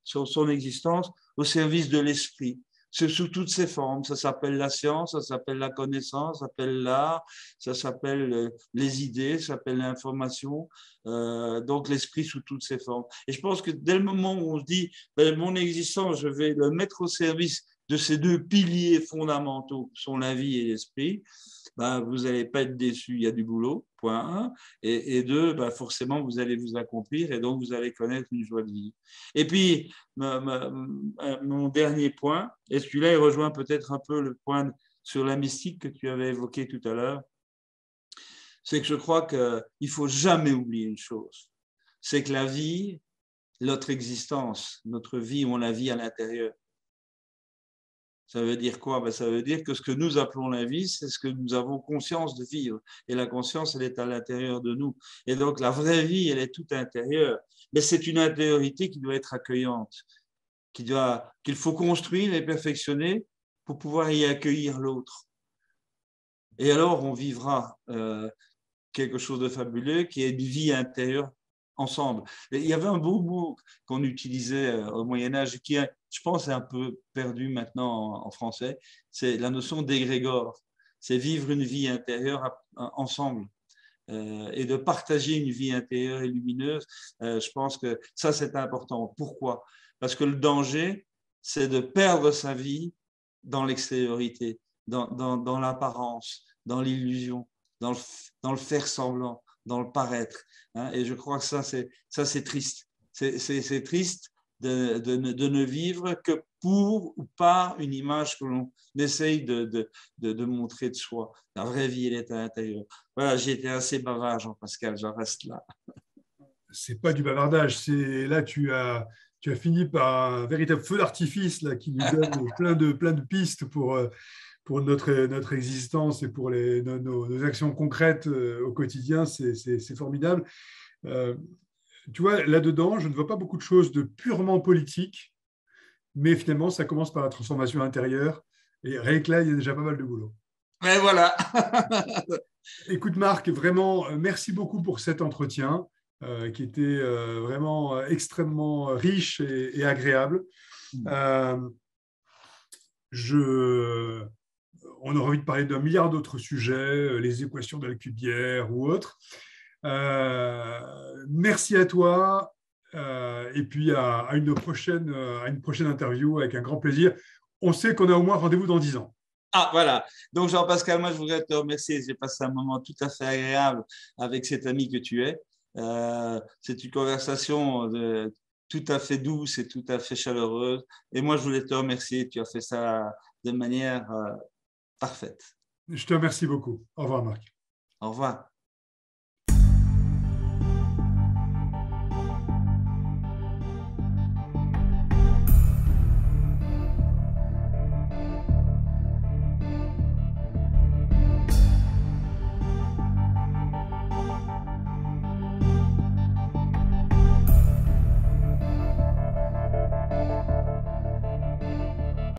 son existence au service de l'esprit. C'est sous toutes ses formes. Ça s'appelle la science, ça s'appelle la connaissance, ça s'appelle l'art, ça s'appelle les idées, ça s'appelle l'information. Donc l'esprit sous toutes ses formes. Et je pense que dès le moment où on se dit mon existence, je vais le mettre au service de ces deux piliers fondamentaux qui sont la vie et l'esprit, vous n'allez pas être déçu, il y a du boulot, point 1. Et 2, forcément, vous allez vous accomplir et donc vous allez connaître une joie de vivre. Et puis, mon dernier point, et celui-là, il rejoint peut-être un peu le point sur la mystique que tu avais évoqué tout à l'heure, c'est que je crois qu'il ne faut jamais oublier une chose, c'est que la vie, notre existence, notre vie, on la vit à l'intérieur. Ça veut dire quoi? Ça veut dire que ce que nous appelons la vie, c'est ce que nous avons conscience de vivre. Et la conscience, elle est à l'intérieur de nous. Et donc, la vraie vie, elle est tout intérieure. Mais c'est une intériorité qui doit être accueillante, qu'il faut construire et perfectionner pour pouvoir y accueillir l'autre. Et alors, on vivra quelque chose de fabuleux qui est une vie intérieure ensemble. Et il y avait un beau mot qu'on utilisait au Moyen-Âge qui, je pense, est un peu perdu maintenant en français. C'est la notion d'égrégore. C'est vivre une vie intérieure ensemble et de partager une vie intérieure et lumineuse. Je pense que ça, c'est important. Pourquoi? Parce que le danger, c'est de perdre sa vie dans l'extériorité, dans l'apparence, dans l'illusion, dans le faire semblant, dans le paraître. Hein, et je crois que ça, c'est triste. C'est triste de ne vivre que pour ou par une image que l'on essaye de montrer de soi. La vraie vie, elle est à l'intérieur. Voilà, j'ai été assez bavard, Jean-Pascal, j'en reste là. C'est pas du bavardage, là tu as fini par un véritable feu d'artifice là, qui nous donne plein de pistes pour notre existence et pour nos actions concrètes au quotidien. C'est formidable. Tu vois, là-dedans, je ne vois pas beaucoup de choses de purement politique, mais finalement, ça commence par la transformation intérieure. Et rien que là, il y a déjà pas mal de boulot. Mais voilà. Écoute, Marc, vraiment, merci beaucoup pour cet entretien qui était vraiment extrêmement riche et agréable. On aurait envie de parler d'un milliard d'autres sujets, les équations d'Alcubierre ou autres. Merci à toi et puis à une prochaine interview avec un grand plaisir. On sait qu'on a au moins rendez-vous dans 10 ans. Ah, voilà. Donc, Jean-Pascal, moi, je voudrais te remercier. J'ai passé un moment tout à fait agréable avec cet ami que tu es. C'est une conversation tout à fait douce et tout à fait chaleureuse. Et moi, je voulais te remercier. Tu as fait ça de manière parfaite. Je te remercie beaucoup. Au revoir, Marc. Au revoir.